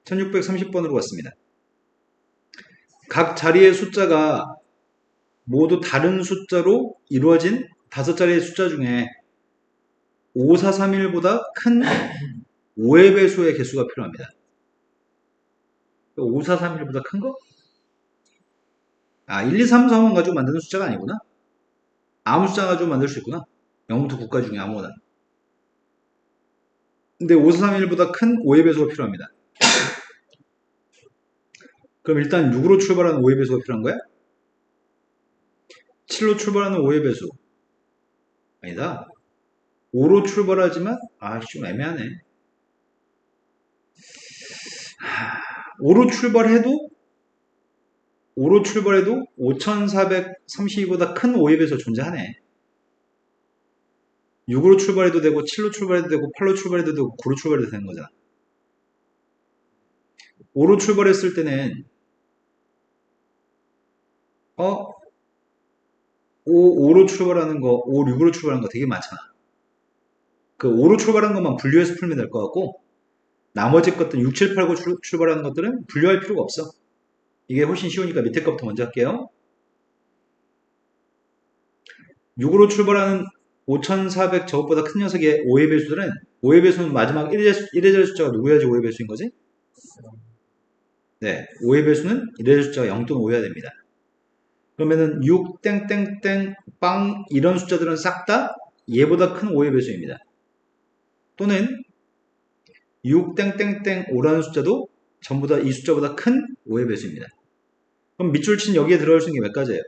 1630번으로 왔습니다. 각 자리의 숫자가 모두 다른 숫자로 이루어진 5자리의 숫자 중에 5431보다 큰 5의 배수의 개수가 필요합니다. 5431보다 큰 거? 1, 2, 3, 4만 가지고 만드는 숫자가 아니구나. 아무 숫자 가지고 만들 수 있구나. 0부터 9까지 중에 아무거나. 근데 5431보다 큰 5의 배수가 필요합니다. 그럼 일단 6으로 출발하는 5의 배수가 필요한 거야? 7로 출발하는 5의 배수. 아니다. 5로 출발하지만, 좀 애매하네. 5로 출발해도 5432보다 큰 5의 배수가 존재하네. 6으로 출발해도 되고 7로 출발해도 되고 8로 출발해도 되고 9로 출발해도 되는 거잖아. 5로 출발했을 때는 5로 출발하는 거, 5, 6으로 출발하는 거 되게 많잖아. 그 5로 출발하는 것만 분류해서 풀면 될 것 같고 나머지 것들 6, 7, 8, 9 출발하는 것들은 분류할 필요가 없어. 이게 훨씬 쉬우니까 밑에 것부터 먼저 할게요. 6으로 출발하는 5400 저것보다 큰 녀석의 5의 배수들은 5의 배수는 마지막 1의 자리 숫자가 누구야지 5의 배수인 거지? 네, 5의 배수는 1의 자리 숫자가 0 또는 5여야 됩니다. 그러면은 6 땡땡땡 빵 이런 숫자들은 싹 다 얘보다 큰 5의 배수입니다. 또는 6 땡땡땡 5라는 숫자도 전부 다 이 숫자보다 큰 5의 배수입니다. 그럼 밑줄 친 여기에 들어갈 수 있는 게 몇 가지예요?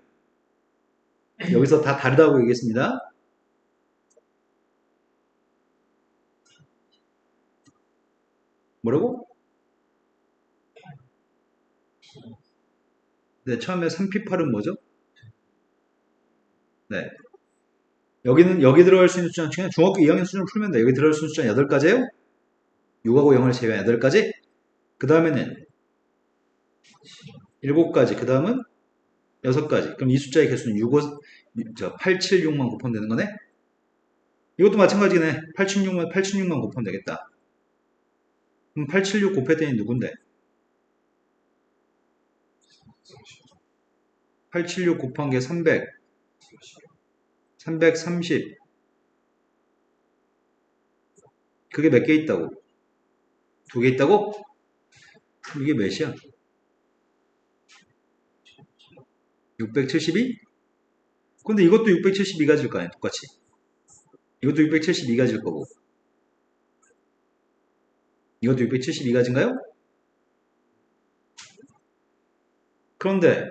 여기서 다 다르다고 얘기했습니다. 뭐라고? 네, 처음에 3P8은 뭐죠? 네. 여기 들어갈 수 있는 숫자는 그냥 중학교 2학년 수준을 풀면 돼. 여기 들어갈 수 있는 숫자는 8가지예요. 6하고 0을 제외한 8가지. 그 다음에는 7가지. 그 다음은 6가지. 그럼 이 숫자의 개수는 876만 곱하면 되는 거네? 이것도 마찬가지네. 876만 곱하면 되겠다. 그럼 876 곱했더니 누군데? 876 곱한 게 300. 330. 그게 몇 개 있다고? 2개 있다고? 이게 몇이야? 672? 근데 이것도 672가지일 거 아니야, 똑같이. 이것도 672가지일 거고. 이것도 672가지인가요? 그런데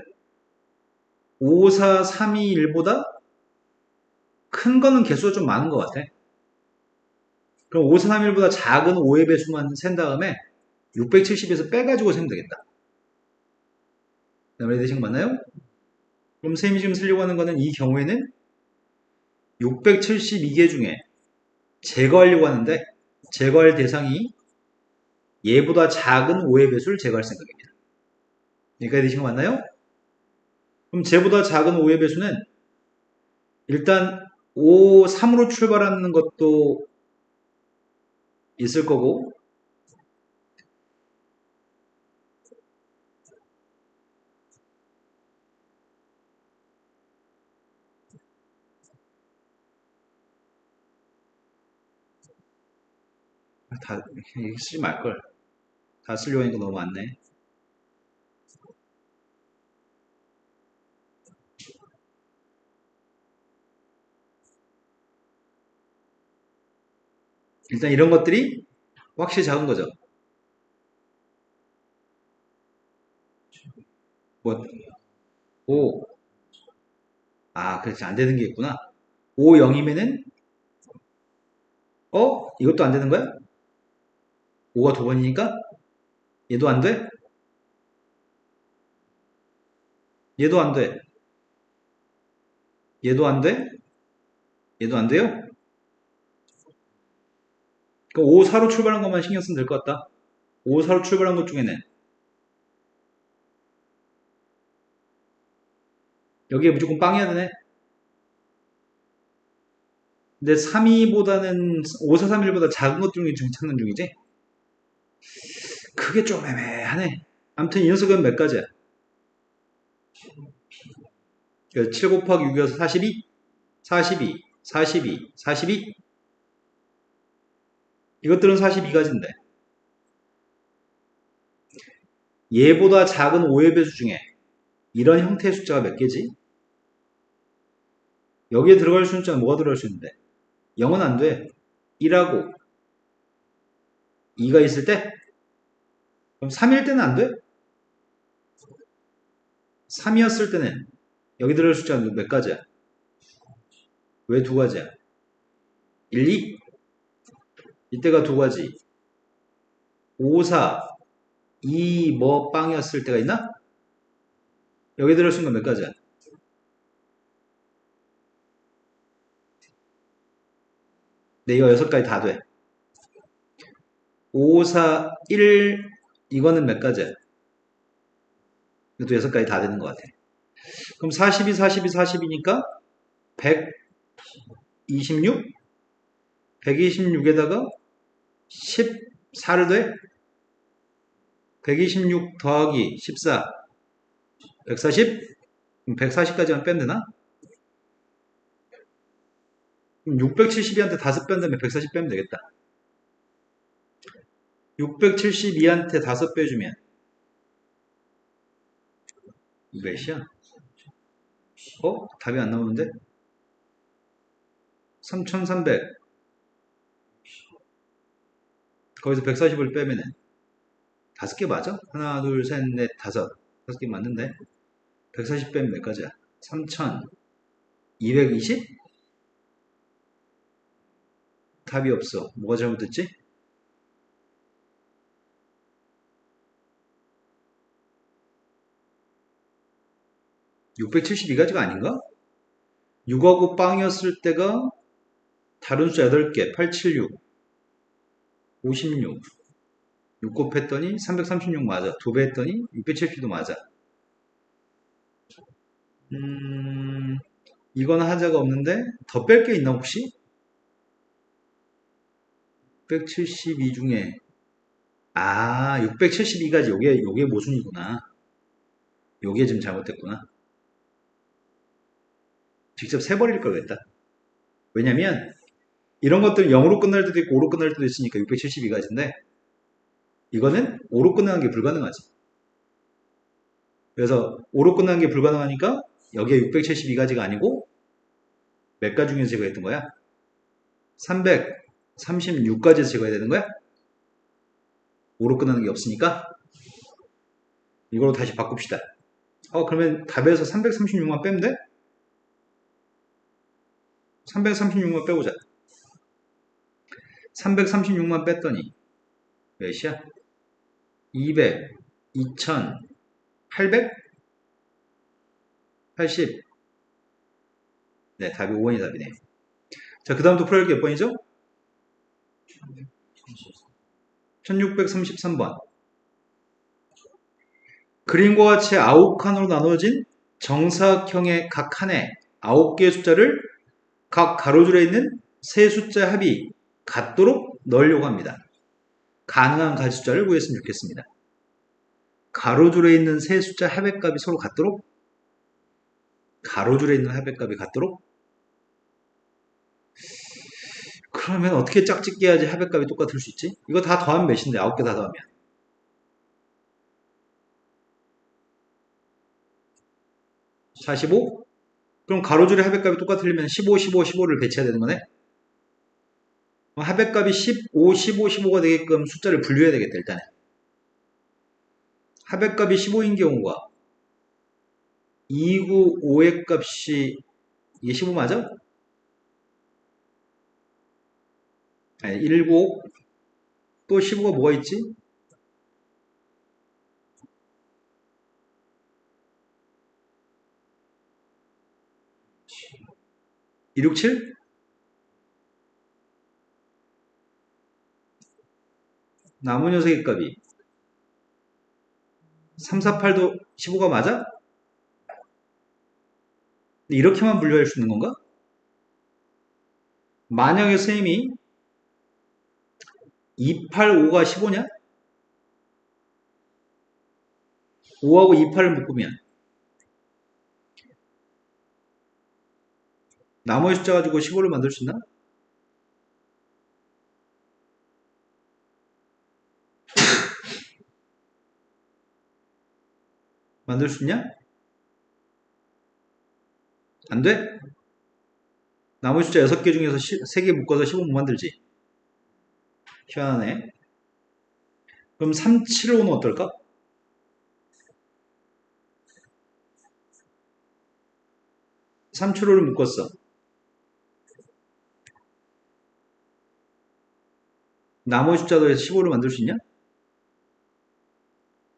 54321보다 큰 거는 개수가 좀 많은 것 같아. 그럼 54321보다 작은 5의 배수만 센 다음에 670에서 빼가지고 세면 되겠다. 이해되신 거 맞나요? 그럼 쌤이 지금 쓰려고 하는 거는 이 경우에는 672개 중에 제거하려고 하는데 제거할 대상이 얘보다 작은 5의 배수를 제거할 생각입니다. 여기까지 되신 거 맞나요? 그럼 쟤보다 작은 5의 배수는 일단 5, 3으로 출발하는 것도 있을 거고 다 쓰지 말걸. 다 쓰려고 하니까 너무 많네. 일단 이런 것들이 확실히 작은 거죠. 뭐 5. 그렇지. 안 되는 게 있구나. 5, 0이면은 이것도 안 되는 거야? 5가 2번이니까 얘도 안 돼? 얘도 안 돼. 얘도 안 돼? 얘도 안 돼요? 그럼 5, 4로 출발한 것만 신경 쓰면 될 것 같다. 5, 4로 출발한 것 중에는 여기에 무조건 빵이야 되네. 근데 3, 2보다는 5, 4, 3, 1보다 작은 것 중에 지금 찾는 중이지? 그게 좀 애매하네. 아무튼 이 녀석은 몇 가지야? 7 곱하기 6이어서 42? 42, 42, 42. 이것들은 42가지인데 얘보다 작은 5의 배수 중에 이런 형태의 숫자가 몇 개지? 여기에 들어갈 수 있는 숫자는 뭐가 들어갈 수 있는데 0은 안 돼. 1하고 2가 있을 때? 그럼 3일 때는 안 돼? 3이었을 때는 여기 들어갈 숫자는 몇 가지야? 왜 두 가지야? 1, 2? 이때가 두 가지. 5, 4, 2, 뭐 빵이었을 때가 있나? 여기 들어갈 수 있는 건 몇 가지야? 네, 이거 6가지 다 돼. 5, 4, 1 이거는 몇 가지야? 이것도 6가지 다 되는 것 같아. 그럼 42, 42, 42니까 126? 126에다가 14를 돼? 126 더하기 14 140? 140까지만 빼면 되나? 그럼 672한테 5 뺀 다음에 140 빼면 되겠다. 672한테 5 빼주면 몇이야? 답이 안 나오는데? 3300 거기서 140을 빼면은 5개 맞아? 하나, 둘, 셋, 넷, 다섯. 5개 맞는데? 140 빼면 몇 가지야? 3220? 답이 없어. 뭐가 잘못됐지? 672가지가 아닌가? 6하고 빵이었을 때가 다른 숫자 8개, 876, 56, 6 곱했더니 336 맞아. 2배 했더니 670도 맞아. 이거는 하자가 없는데 더 뺄 게 있나 혹시? 672 중에 672가지 요게 모순이구나. 요게 지금 잘못됐구나. 직접 세버릴 걸 그랬다. 왜냐면 이런 것들은 0으로 끝날 때도 있고 5로 끝날 때도 있으니까 672가지인데 이거는 5로 끝나는 게 불가능하지. 그래서 5로 끝나는 게 불가능하니까 여기에 672가지가 아니고 몇 가지 중에서 제거했던 거야? 336가지에서 제거해야 되는 거야? 5로 끝나는 게 없으니까 이걸로 다시 바꿉시다. 그러면 답에서 336만 빼면 돼? 336만 빼보자. 336만 뺐더니 몇이야? 200, 2000, 800? 80. 네, 답이 5번이 답이네. 자, 그 다음부터 풀어야 할 게 몇 번이죠? 1633번. 그림과 같이 9칸으로 나눠진 정사각형의 각 칸에 9개의 숫자를 각 가로줄에 있는 세 숫자 합이 같도록 넣으려고 합니다. 가능한 가지 숫자를 구했으면 좋겠습니다. 가로줄에 있는 세 숫자 합의 값이 서로 같도록? 가로줄에 있는 합의 값이 같도록? 그러면 어떻게 짝짓기 해야지 합의 값이 똑같을 수 있지? 이거 다 더하면 몇인데? 9개 다 더하면 45? 그럼 가로줄의 합의값이 똑같으려면 15, 15, 15를 배치해야 되는 거네? 합의값이 15, 15, 15가 되게끔 숫자를 분류해야 되겠다, 일단은. 합의값이 15인 경우가 295의 값이 이게 15 맞아? 아니, 195. 또 15가 뭐가 있지? 267? 남은 녀석의 값이 348도 15가 맞아? 이렇게만 분류할 수 있는 건가? 만약에 선생님이 285가 15냐? 5하고 2, 8을 묶으면 나머지 숫자 가지고 15를 만들 수 있나? 만들 수 있냐? 안 돼? 나머지 숫자 6개 중에서 3개 묶어서 15 못 만들지? 희한하네. 그럼 3, 7, 5는 어떨까? 3, 7, 5를 묶었어. 나머지 숫자도 해서 15를 만들 수 있냐?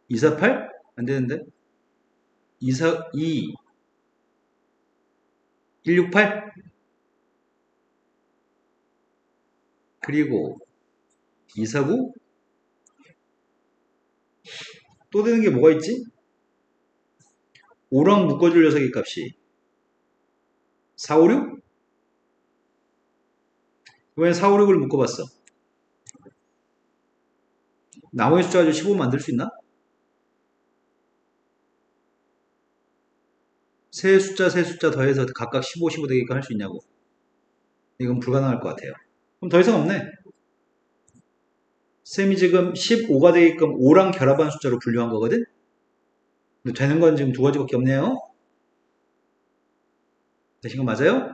2, 4, 8? 안 되는데? 2, 4, 2, 1, 6, 8? 그리고 2, 4, 9? 또 되는 게 뭐가 있지? 5랑 묶어줄 녀석의 값이 4, 5, 6? 이번엔 4, 5, 6을 묶어봤어. 나머지 숫자 가지고 15 만들 수 있나? 세 숫자 더해서 각각 15, 15 되게끔 할 수 있냐고. 이건 불가능할 것 같아요. 그럼 더 이상 없네. 쌤이 지금 15가 되게끔 5랑 결합한 숫자로 분류한 거거든? 근데 되는 건 지금 두 가지밖에 없네요. 되신 거 맞아요?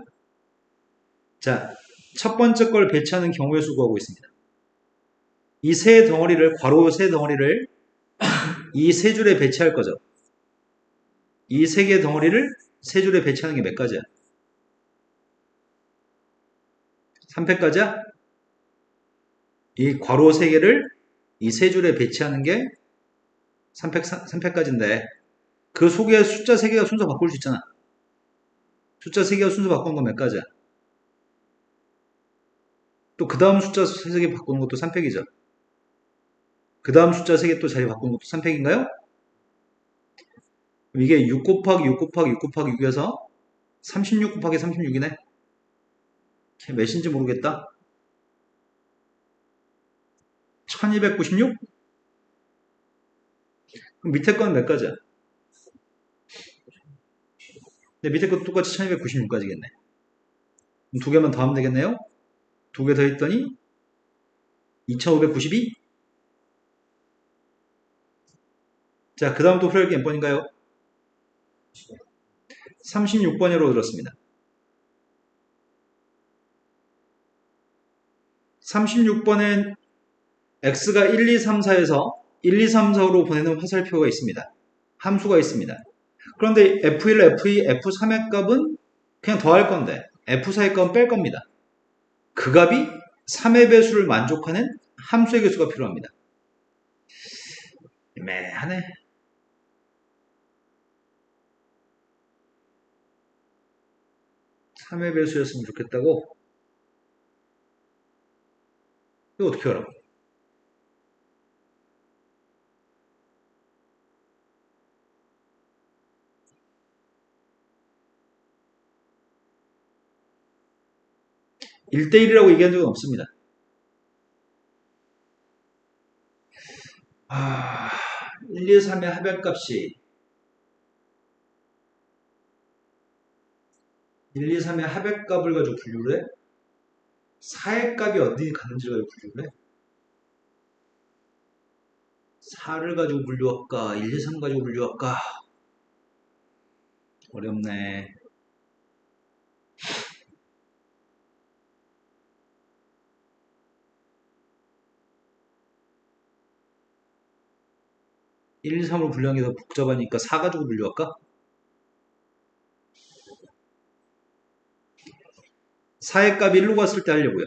자, 첫 번째 걸 배치하는 경우의 수 구하고 있습니다. 이 세 덩어리를, 괄호 세 덩어리를 이 세 줄에 배치할 거죠. 이 세 개 덩어리를 세 줄에 배치하는 게 몇 가지야? 3패까지야? 이 괄호 세 개를 이 세 줄에 배치하는 게 3패까지인데 그 속에 숫자 세 개가 순서 바꿀 수 있잖아. 숫자 세 개가 순서 바꾸는 건 몇 가지야? 또 그 다음 숫자 세 개 바꾸는 것도 3팩이죠. 그 다음 숫자 세 개 또 자리 바꾸는 것도 3팩인가요? 이게 6 곱하기 6 곱하기 6 곱하기 6에서 36 곱하기 36이네. 몇인지 모르겠다. 1296? 그럼 밑에 건 몇 가지야? 근데 밑에 것도 똑같이 1296까지겠네. 두 개만 더 하면 되겠네요? 두 개 더 했더니 2592? 자, 그 다음 또 풀어야 할 게 몇 번인가요? 36번으로 들었습니다. 36번엔 x가 1, 2, 3, 4에서 1, 2, 3, 4로 보내는 화살표가 있습니다. 함수가 있습니다. 그런데 F1, F2, F3의 값은 그냥 더할 건데 F4의 값은 뺄 겁니다. 그 값이 3의 배수를 만족하는 함수의 개수가 필요합니다. 애매하네. 삼의 배수였으면 좋겠다고? 이거 어떻게 알아? (1대1이라고) 얘기한 적은 없습니다. 1, 2, 3의 합약값이 1, 2, 3의 합약값을 가지고 분류를 해? 4의 값이 어디 가는지를 가지고 분류를 해? 4를 가지고 분류할까? 1, 2, 3 가지고 분류할까? 어렵네. 1, 2, 3으로 분류하는 게 더 복잡하니까 4 가지고 분류할까? 4의 값이 1로 갔을 때 하려고요.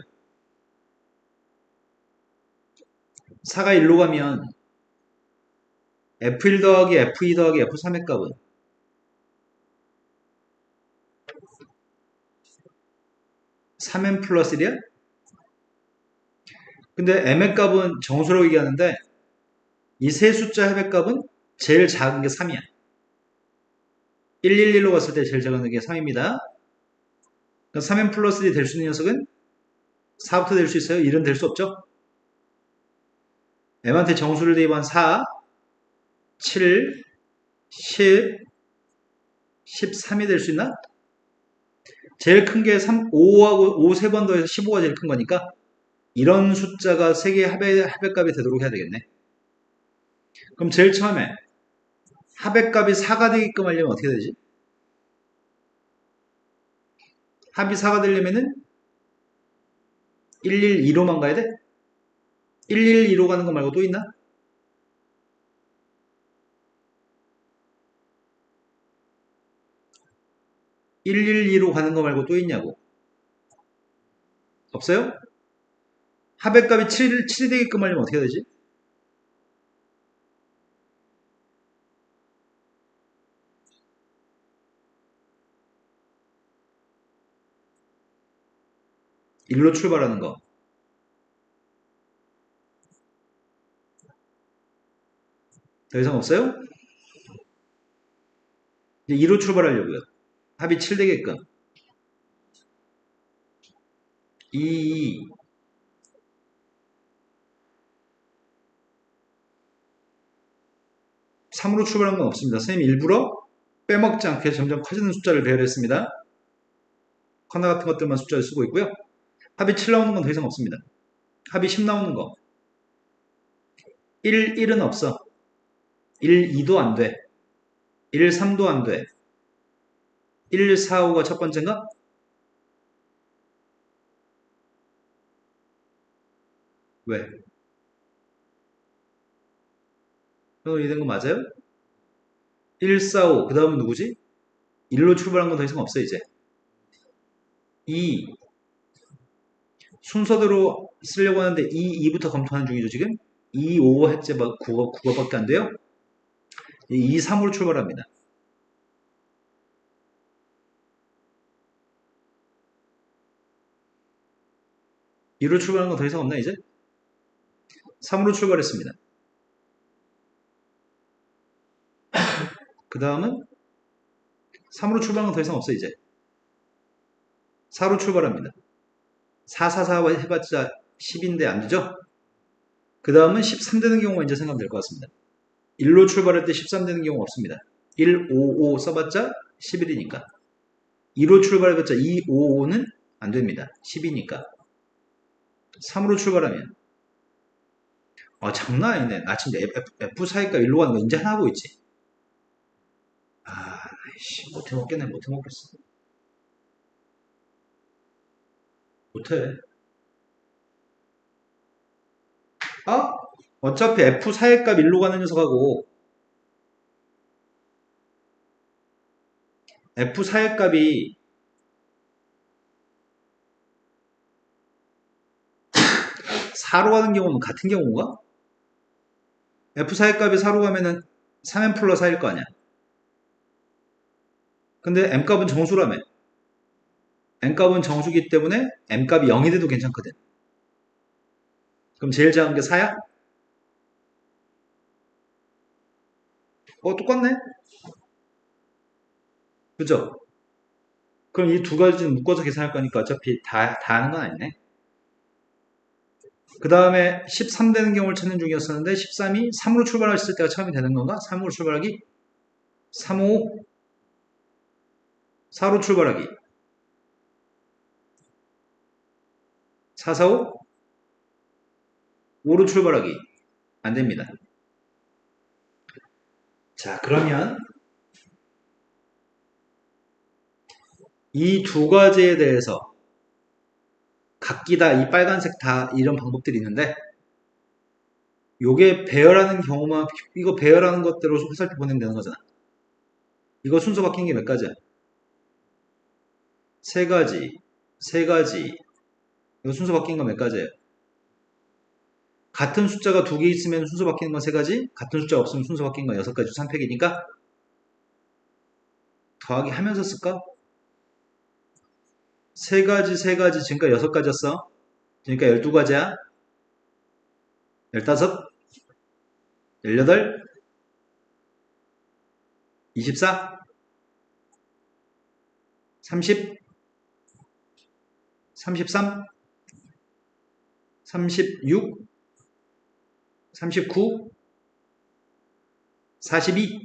4가 1로 가면 F1 더하기 F2 더하기 F3의 값은 3n 플러스 1이야? 근데 m의 값은 정수라고 얘기하는데 이 세 숫자 합의 값은 제일 작은 게 3이야. 111로 갔을 때 제일 작은 게 3입니다. 그러니까 3n 플러스 1이 될 수 있는 녀석은 4부터 될 수 있어요? 1은 될 수 없죠? m한테 정수를 대입한 4, 7, 10, 13이 될 수 있나? 제일 큰 게 3, 5하고 5 세 번 더해서 15가 제일 큰 거니까 이런 숫자가 3개의 합의값이 되도록 해야 되겠네. 그럼 제일 처음에 합의값이 4가 되게끔 하려면 어떻게 되지? 합이 4가 되려면은 112로만 가야 돼? 112로 가는 거 말고 또 있나? 112로 가는 거 말고 또 있냐고. 없어요? 합의값이 7이 되게끔 하려면 어떻게 해야 되지? 일로 출발하는 거. 더 이상 없어요? 이제 2로 출발하려고요. 합이 7 되게끔. 2, 3으로 출발한 건 없습니다. 선생님이 일부러 빼먹지 않게 점점 커지는 숫자를 배열했습니다. 커나 같은 것들만 숫자를 쓰고 있고요. 합이 7 나오는 건 더 이상 없습니다. 합이 10 나오는 거. 1, 1은 없어. 1, 2도 안 돼. 1, 3도 안 돼. 1, 4, 5가 첫 번째인가? 왜? 이된 거 맞아요? 1, 4, 5. 그 다음은 누구지? 1로 출발한 건 더 이상 없어, 이제. 2. 순서대로 쓰려고 하는데 2, 2부터 검토하는 중이죠, 지금? 2, 5 했제 9가, 밖에 안 돼요? 2, 3으로 출발합니다. 2로 출발한 건 더 이상 없나, 이제? 3으로 출발했습니다. 그 다음은 3으로 출발한 건 더 이상 없어, 이제. 4로 출발합니다. 4, 4, 4 해봤자 10인데 안 되죠? 그 다음은 13 되는 경우가 이제 생각하면 될 것 같습니다. 1로 출발할 때 13 되는 경우 없습니다. 1, 5, 5 써봤자 11이니까. 2로 출발해봤자 2, 5, 5는 안 됩니다. 10이니까. 3으로 출발하면 장난 아니네. 나 지금 F 사이가 일로 가는 거 이제 하나 하고 있지. 아이씨, 못해 먹겠네. 못해 먹겠어. 못해. 어차피 F 사의 값 일로 가는 녀석하고 F 사의 값이 4로 가는 경우는 같은 경우인가? F 사의 값이 4로 가면은 3m 플러스 4일 거 아니야. 근데 M 값은 정수라며. M 값은 정수기 때문에 M 값이 0이 돼도 괜찮거든. 그럼 제일 작은 게 4야? 똑같네. 그죠? 그럼 이 두 가지는 묶어서 계산할 거니까 어차피 다 하는 건 아니네. 그 다음에 13 되는 경우를 찾는 중이었었는데 13이 3으로 출발했을 때가 처음이 되는 건가? 3으로 출발하기 3, 5 4로 출발하기 4, 4, 5 5로 출발하기 안됩니다. 자, 그러면 이 두 가지에 대해서 각기다 이 빨간색 다 이런 방법들이 있는데 요게 배열하는 경우만 이거 배열하는 것대로 회살표 보내면 되는 거잖아. 이거 순서 바뀐 게 몇 가지야? 세 가지, 세 가지. 이거 순서 바뀐 거 몇 가지예요? 같은 숫자가 두 개 있으면 순서 바뀌는 건 세 가지, 같은 숫자 없으면 순서 바뀐 건 6가지, 3팩이니까 더하기 하면서 쓸까? 세 가지, 세 가지, 지금까지 6가지였어. 그러니까 12가지야. 15, 18, 24, 30, 33, 36, 39, 42,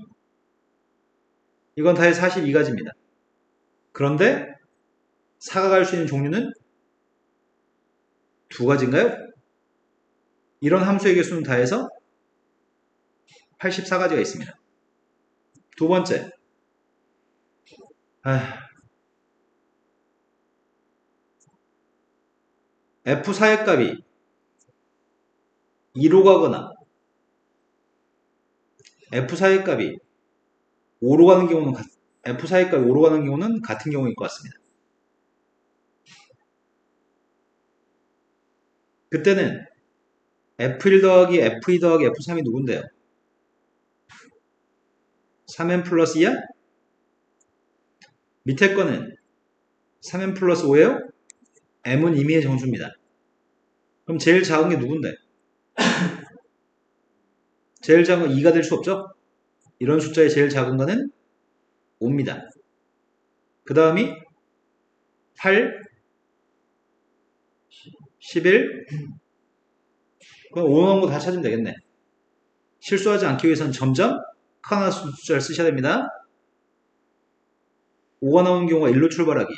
이건 다 해서 42가지입니다. 그런데 4가 갈 수 있는 종류는 2가지인가요? 이런 함수의 개수는 다 해서 84가지가 있습니다. 두 번째, F4의 값이 2로 가거나 F4의 값이 5로 가는 경우는 F4의 값이 5로 가는 경우는 같은 경우일 것 같습니다. 그때는 F1 더하기 F2 더하기 F3이 누군데요? 3n 플러스 2야? 밑에 거는 3n 플러스 5예요? m은 임의의 정수입니다. 그럼 제일 작은 게 누군데? 제일 작은 건 2가 될 수 없죠? 이런 숫자의 제일 작은 거는 5입니다. 그 다음이 8, 11, 그럼 5 나온 거 다 찾으면 되겠네. 실수하지 않기 위해서는 점점 큰 하나 숫자를 쓰셔야 됩니다. 5가 나오는 경우가 1로 출발하기.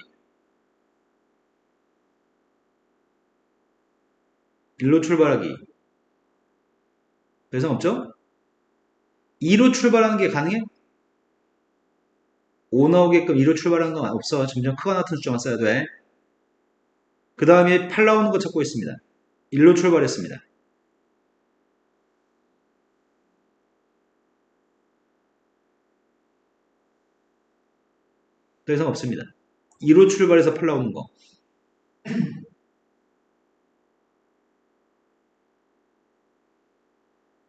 1로 출발하기. 더 이상 없죠? 2로 출발하는 게 가능해? 5 나오게끔 2로 출발하는 건 없어. 점점 크거나 같은 숫자만 써야 돼. 그 다음에 8 나오는 거 찾고 있습니다. 1로 출발했습니다. 더 이상 없습니다. 2로 출발해서 8 나오는 거.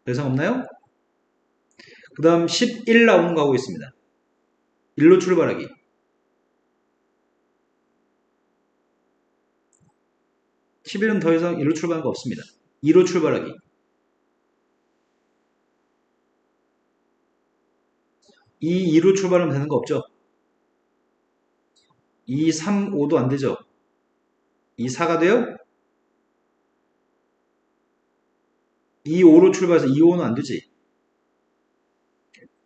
더 이상 없나요? 그 다음 11 나오는 거 하고 있습니다. 1로 출발하기. 11은 더 이상 1로 출발하는 거 없습니다. 2로 출발하기. 2로 출발하면 되는 거 없죠? 2, 3, 5도 안 되죠? 2, 4가 돼요? 2, 5로 출발해서 2, 5는 안 되지.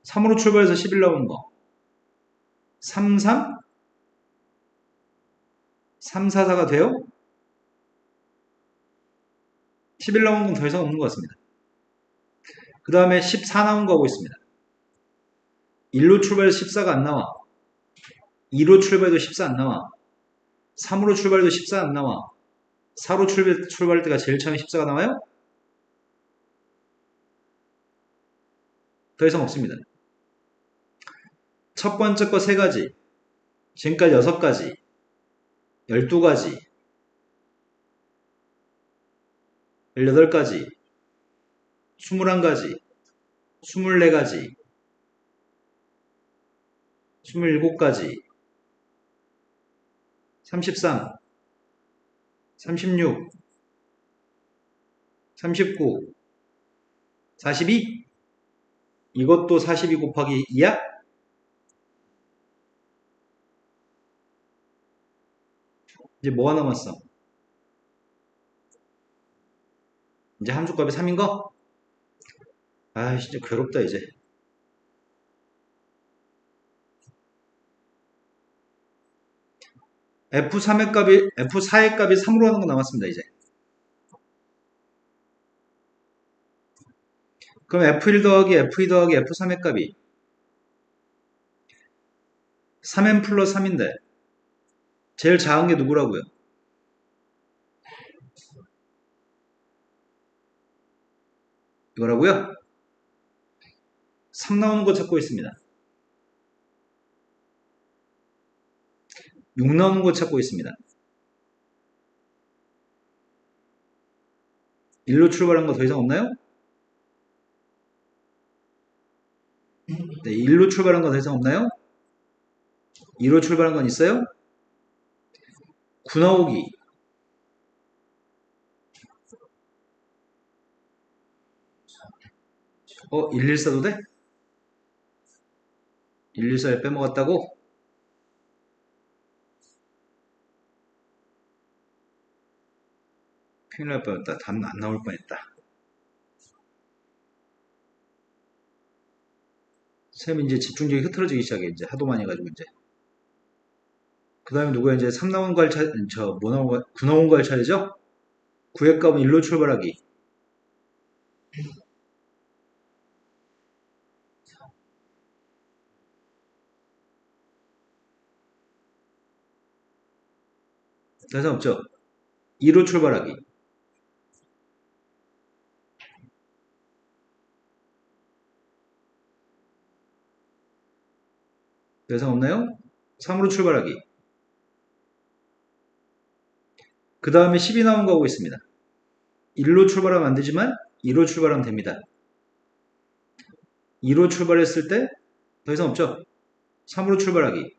3으로 출발해서 11 나오는 거. 3, 3? 3, 4, 4가 돼요? 11 나오는 건 더 이상 없는 것 같습니다. 그 다음에 14 나온 거 하고 있습니다. 1로 출발해서 14가 안 나와. 2로 출발해도 14 안 나와. 3으로 출발해도 14 안 나와. 4로 출발할 때가 제일 처음에 14가 나와요? 더 이상 없습니다. 첫 번째 거 3가지, 지금까지 6가지, 12가지, 18가지, 21가지, 24가지, 27가지, 33, 36, 39, 42? 이것도 42 곱하기 2야? 이제 뭐가 남았어? 이제 함수값이 3인 거? 아, 진짜 괴롭다 이제. F4의 값이 3으로 하는 거 남았습니다 이제. 그럼 F1 더하기 F2 더하기 F3의 값이 3n 플러스 3인데 제일 작은 게 누구라고요? 이거라고요? 3 나오는 거 찾고 있습니다. 6 나오는 거 찾고 있습니다. 1로 출발한 거 더 이상 없나요? 네, 1로 출발한 거 더 이상 없나요? 2로 출발한 건 있어요? 9 나오기. 114도 돼? 114에 빼먹었다고? 큰일 날 뻔했다. 답 안 나올 뻔했다. 셈이 이제 집중력이 흐트러지기 시작해. 이제 하도 많이 해가지고 이제. 그 다음에 누구야? 이제 3 나온 거 할 차례, 뭐 나온 거, 9 나온 거 할 차례죠? 9의 값은 1로 출발하기. 더 이상 없죠? 2로 출발하기. 더 이상 없나요? 3으로 출발하기. 그 다음에 10이 나온 거 하고 있습니다. 1로 출발하면 안 되지만 2로 출발하면 됩니다. 2로 출발했을 때 더 이상 없죠? 3으로 출발하기.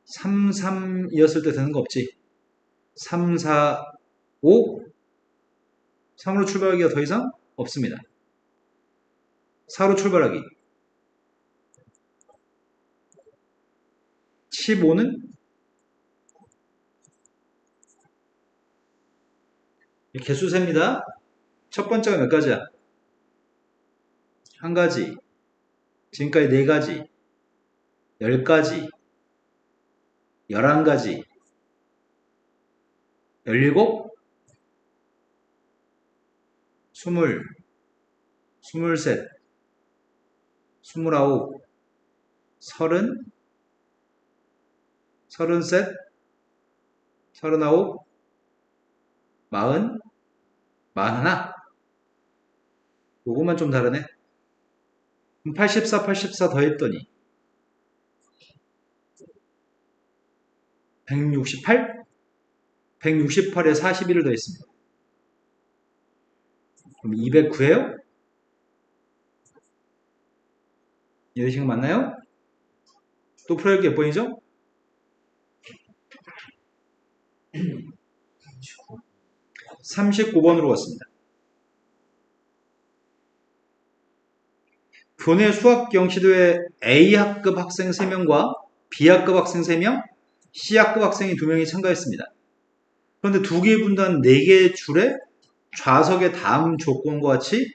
3, 3이었을 때 되는 거 없지? 3, 4, 5? 3으로 출발하기가 더 이상 없습니다. 4로 출발하기. 15는 개수세입니다. 첫 번째가 몇 가지야? 한 가지. 지금까지 4가지. 10가지. 11가지. 17? 20, 23, 29, 30, 33, 39, 40, 41. 요것만 좀 다르네. 84, 84 더했더니 168? 168에 41을 더했습니다. 그럼 209예요? 이해되신 거 맞나요? 또 풀어야 할 게 몇 번이죠? 39번으로 왔습니다. 교내 수학 경시도에 A학급 학생 3명과 B학급 학생 3명, C학급 학생이 2명이 참가했습니다. 그런데 2개의 분단 4개의 줄에 좌석의 다음 조건과 같이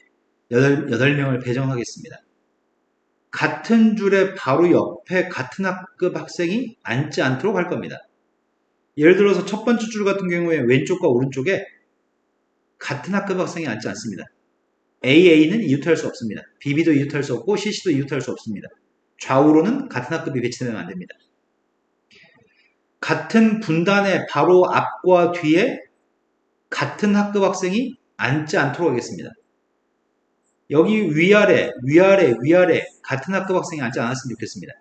8명을 배정하겠습니다. 같은 줄에 바로 옆에 같은 학급 학생이 앉지 않도록 할 겁니다. 예를 들어서 첫 번째 줄 같은 경우에 왼쪽과 오른쪽에 같은 학급 학생이 앉지 않습니다. AA는 이웃할 수 없습니다. BB도 이웃할 수 없고 CC도 이웃할 수 없습니다. 좌우로는 같은 학급이 배치되면 안 됩니다. 같은 분단의 바로 앞과 뒤에 같은 학급 학생이 앉지 않도록 하겠습니다. 여기 위아래 같은 학급 학생이 앉지 않았으면 좋겠습니다.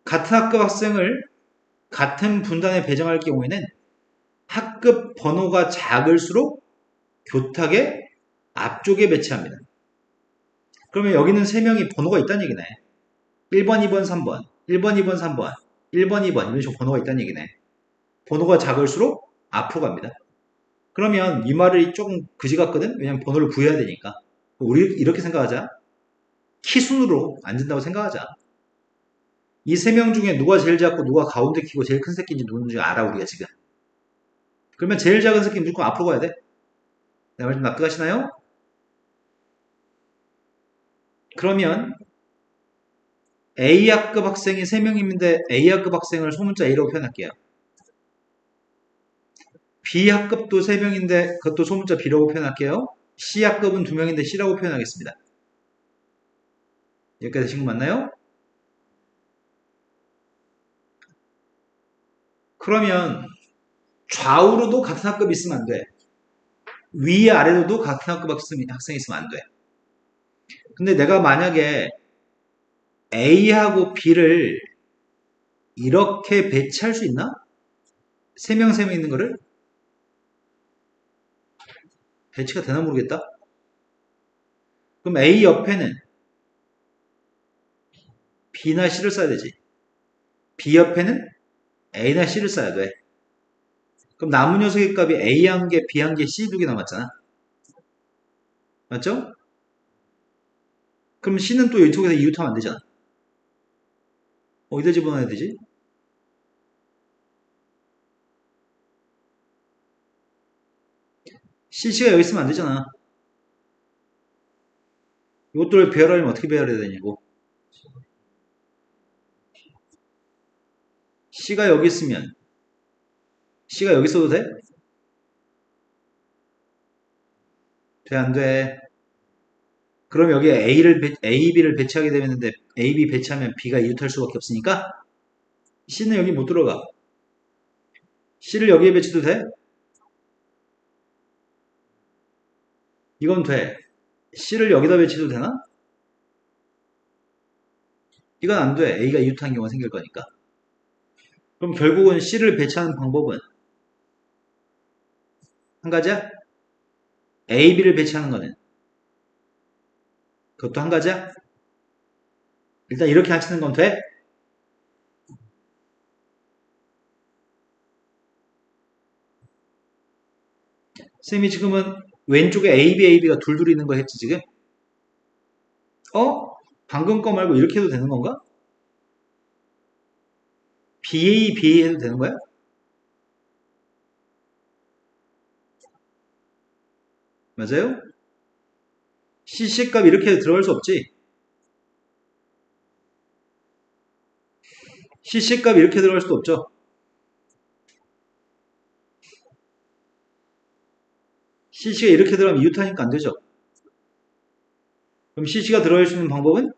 같은 학급 학생을 같은 분단에 배정할 경우에는 학급 번호가 작을수록 교탁의 앞쪽에 배치합니다. 그러면 여기는 3명이 번호가 있다는 얘기네. 1번, 2번, 3번, 1번, 2번, 3번, 1번, 2번 이런 식으로 번호가 있다는 얘기네. 번호가 작을수록 앞으로 갑니다. 그러면 이 말이 조금 그지 같거든? 왜냐면 번호를 구해야 되니까. 우리 이렇게 생각하자. 키순으로 앉는다고 생각하자. 이 3명 중에 누가 제일 작고 누가 가운데 키고 제일 큰 새끼인지 누군지 알아 우리가 지금. 그러면 제일 작은 새끼는 무조건 앞으로 가야 돼. 내 말 좀 납득하시나요? 그러면 A학급 학생이 3명인데 A학급 학생을 소문자 A라고 표현할게요. B학급도 3명인데 그것도 소문자 B라고 표현할게요. C학급은 2명인데 C라고 표현하겠습니다. 여기까지 되신 거 맞나요? 그러면 좌우로도 같은 학급이 있으면 안 돼. 위 아래로도 같은 학급 학생이 있으면 안 돼. 근데 내가 만약에 A하고 B를 이렇게 배치할 수 있나? 3명 있는 거를? 배치가 되나 모르겠다. 그럼 A 옆에는 B나 C를 써야 되지. B 옆에는 A나 C를 써야 돼. 그럼 남은 녀석의 값이 A 한 개, B 한 개, C 2개 남았잖아. 맞죠? 그럼 C는 또 이쪽에서 이웃하면 안 되잖아. 어디다 집어넣어야 되지? CC가 여기 있으면 안 되잖아. 이것들을 배열하려면 어떻게 배열해야 되냐고. C가 여기 있으면 C가 여기 있어도 돼? 돼, 안 돼? 그럼 여기에 A, B를 배치하게 되는데 A, B 배치하면 B가 이웃할 수밖에 없으니까 C는 여기 못 들어가. C를 여기에 배치도 돼? 이건 돼. C를 여기다 배치도 되나? 이건 안 돼. A가 이웃한 경우가 생길 거니까. 그럼 결국은 C를 배치하는 방법은 한 가지야? A, B를 배치하는 거는 그것도 한 가지야? 일단 이렇게 합치는 건 돼? 쌤이 지금은 왼쪽에 A, B, A, B가 둘둘 있는 거 했지 지금? 어? 방금 거 말고 이렇게 해도 되는 건가? BA, BA 해도 되는 거야? 맞아요? CC 값 이렇게 해도 들어갈 수 없지? CC 값 이렇게 들어갈 수도 없죠? CC가 이렇게 들어가면 이웃하니까 안 되죠? 그럼 CC가 들어갈 수 있는 방법은?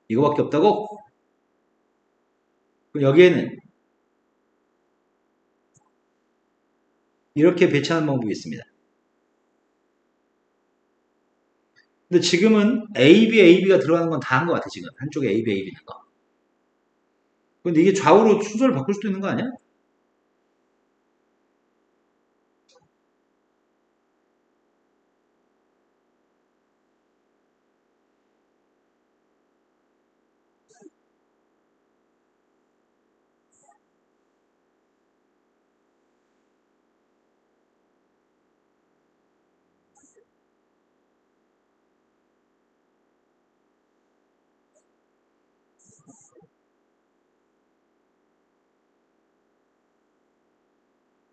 이거밖에 없다고? 그럼 여기에는 이렇게 배치하는 방법이 있습니다. 근데 지금은 A, B, A, B가 들어가는 건 다 한 것 같아, 지금. 한쪽에 A, B, A, B는 거. 근데 이게 좌우로 순서를 바꿀 수도 있는 거 아니야?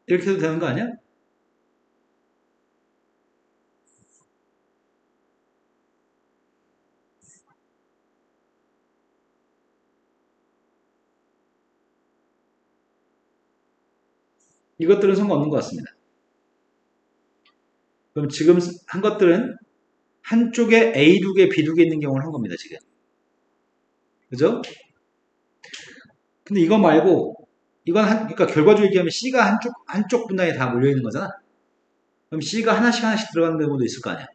이렇게 해도 되는 거 아니야? 이것들은 상관없는 것 같습니다. 그럼 지금 한 것들은 한쪽에 A 두 개, B 두 개 있는 경우를 한 겁니다, 지금. 그죠? 근데 이거 말고, 그러니까 결과적으로 얘기하면 C가 한쪽 분야에 다 몰려있는 거잖아? 그럼 C가 하나씩 하나씩 들어가는 경우도 있을 거 아니야?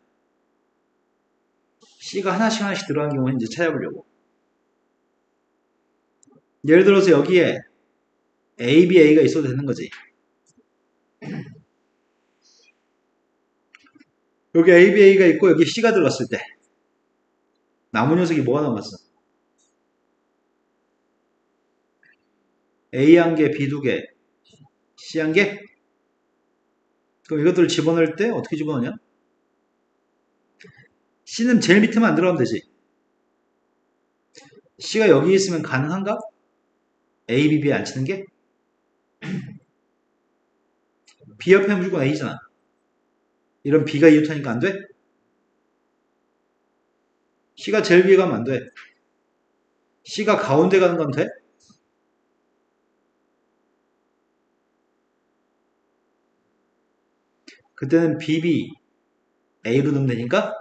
C가 하나씩 하나씩 들어가는 경우는 이제 찾아보려고. 예를 들어서 여기에 A, B, A가 있어도 되는 거지. 여기 A, B, A가 있고 여기 C가 들어갔을 때 남은 녀석이 뭐가 남았어? A 한 개, B 두 개, C 한 개? 그럼 이것들을 집어넣을 때 어떻게 집어넣냐? C는 제일 밑에만 안 들어가면 되지. C가 여기 있으면 가능한가? A, B, B에 안 치는 게? B 옆에 무조건 A잖아. 이런 B가 이웃하니까 안 돼? C가 제일 위에 가면 안 돼. C가 가운데 가는 건 돼? 그때는 BB A로 넣으면 되니까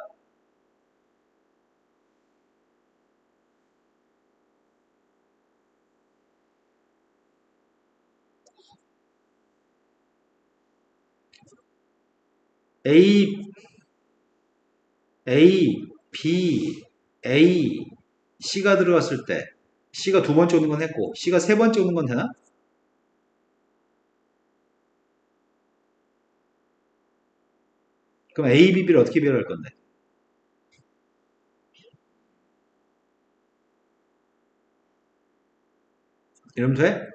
A, A, B, A, C가 들어갔을 때 C가 두 번째 오는 건 했고 C가 세 번째 오는 건 되나? 그럼 A, B, B를 어떻게 비교할 건데? 이러면 돼?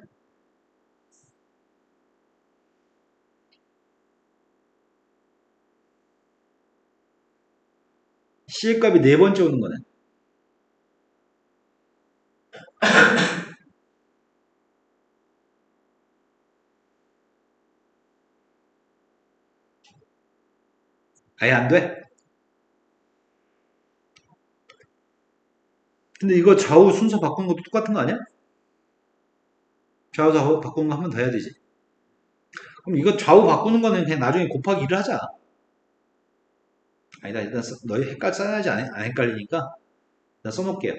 C의 값이 네 번째 오는 거는 아예 안 돼? 근데 이거 좌우 순서 바꾸는 것도 똑같은 거 아니야? 좌우 바꾸는 거 한 번 더 해야 되지. 그럼 이거 좌우 바꾸는 거는 그냥 나중에 곱하기 1을 하자. 아니다, 일단 너희 헷갈려 써야지 안 헷갈리니까 일단 써놓을게요.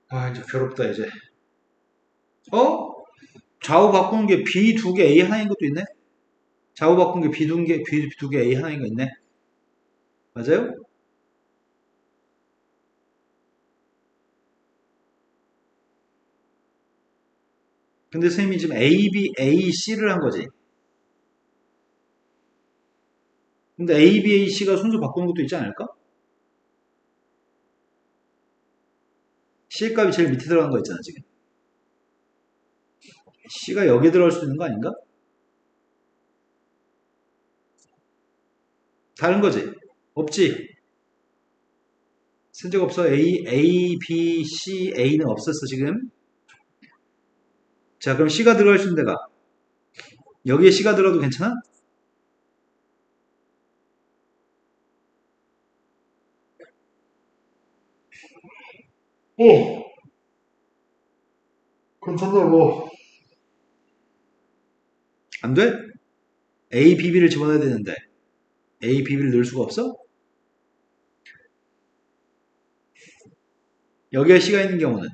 아, 이제 괴롭다, 이제. 어? 좌우 바꾸는 게 B 두 개 A 하나인 것도 있네? 좌우 바꾼 게 B 두 개 A 하나인 거 있네? 맞아요? 근데 선생님이 지금 A, B, A, C를 한 거지. 근데 A, B, A, C가 순서 바꾸는 것도 있지 않을까? C 값이 제일 밑에 들어간 거 있잖아, 지금. C가 여기에 들어갈 수 있는 거 아닌가? 다른 거지. 없지. 쓴 적 없어. A, B, C, A는 없었어, 지금. 자, 그럼 C가 들어갈 수 있는 데가. 여기에 C가 들어도 괜찮아? 오, 괜찮네, 뭐. 안 돼? A, B, B를 집어넣어야 되는데. A, B, B를 넣을 수가 없어? 여기에 C가 있는 경우는.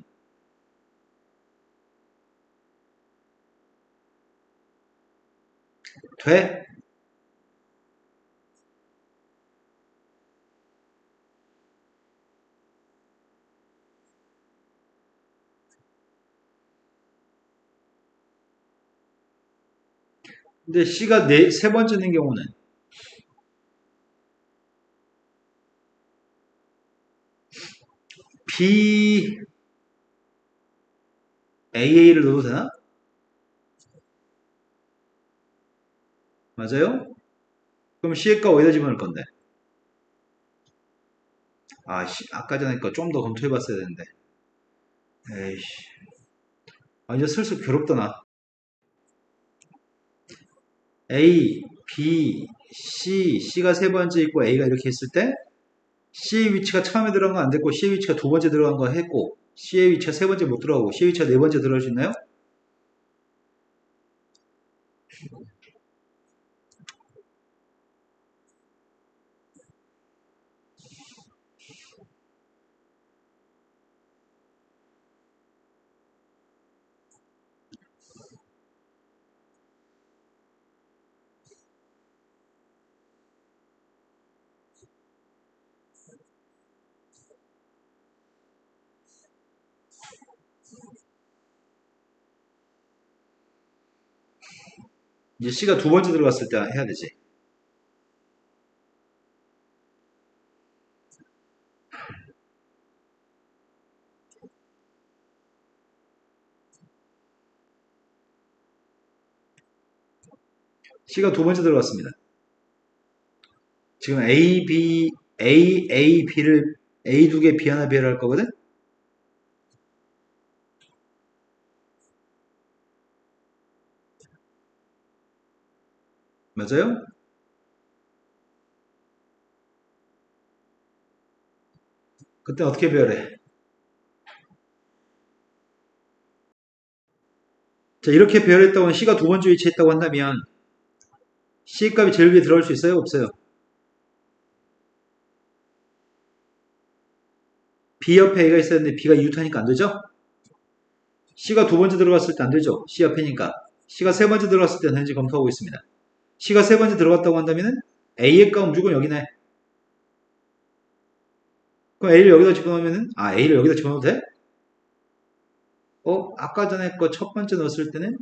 돼? 근데 C가 세 번째 있는 경우는. B, AA를 넣어도 되나? 맞아요? 그럼 C의 값 어디다 집어넣을 건데? 아, 아까 전에 거 좀 더 검토해 봤어야 되는데. 에이씨. 아, 이제 슬슬 괴롭다, 나. A, B, C가 세 번째 있고 A가 이렇게 했을 때 C의 위치가 처음에 들어간 거 안 됐고 C의 위치가 두 번째 들어간 거 했고 C의 위치가 세 번째 못 들어가고 C의 위치가 네 번째 들어갈 수 있나요? 이제 C가 두 번째 들어갔을 때 해야 되지. C가 두 번째 들어갔습니다. 지금 A, B, A, B를 A 두 개, B 하나, B 를 할 거거든? 맞아요? 그때 어떻게 배열해? 자, 이렇게 배열했다고 하면 C가 두 번째 위치에 있다고 한다면 C 값이 제일 위에 들어갈 수 있어요? 없어요? B 옆에 A가 있어야 되는데 B가 2루타니까 안 되죠? C가 두 번째 들어갔을 때 안 되죠? C 옆에니까. C가 세 번째 들어갔을 때는 현재 검토하고 있습니다. C가 세 번째 들어갔다고 한다면 A의 값은 무조건 여기네. 그럼 A를 여기다 집어넣으면은, A를 여기다 집어넣어도 돼? 아까 전에 거 첫 번째 넣었을 때는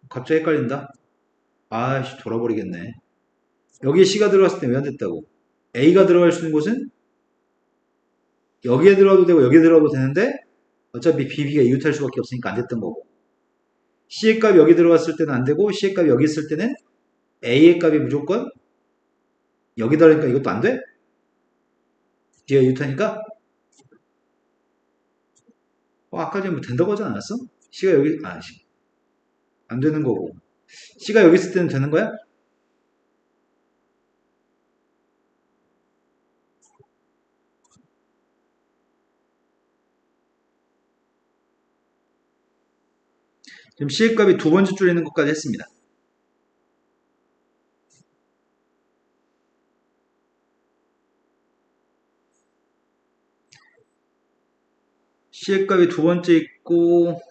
갑자기 헷갈린다. 아씨, 돌아버리겠네. 여기에 C가 들어갔을 때 왜 안 됐다고? A가 들어갈 수 있는 곳은 여기에 들어가도 되고 여기에 들어가도 되는데 어차피 BB가 이웃할 수밖에 없으니까 안 됐던 거고, C의 값이 여기 들어갔을 때는 안 되고 C의 값이 여기 있을 때는 A의 값이 무조건 여기 들어가니까 이것도 안 돼? D가 이웃하니까 아까 전에 뭐 된다고 하지 않았어? C가 여기 안 되는 거고, C가 여기 있을 때는 되는 거야? 지금 C의 값이 두 번째 줄에 있는 것까지 했습니다. C의 값이 두 번째 있고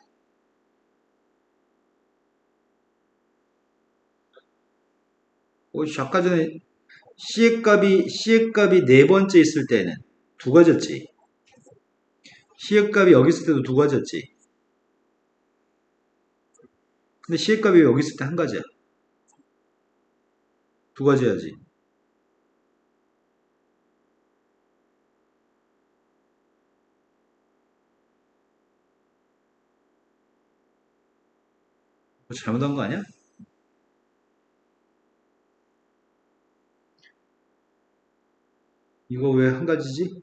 아까 전에 C의 값이 네 번째 있을 때는 두 가지였지. C의 값이 여기 있을 때도 두 가지였지. 근데 C의 값이 여기 있을 때 한 가지야. 두 가지야지. 뭐 잘못한 거 아니야? 이거 왜 한 가지지?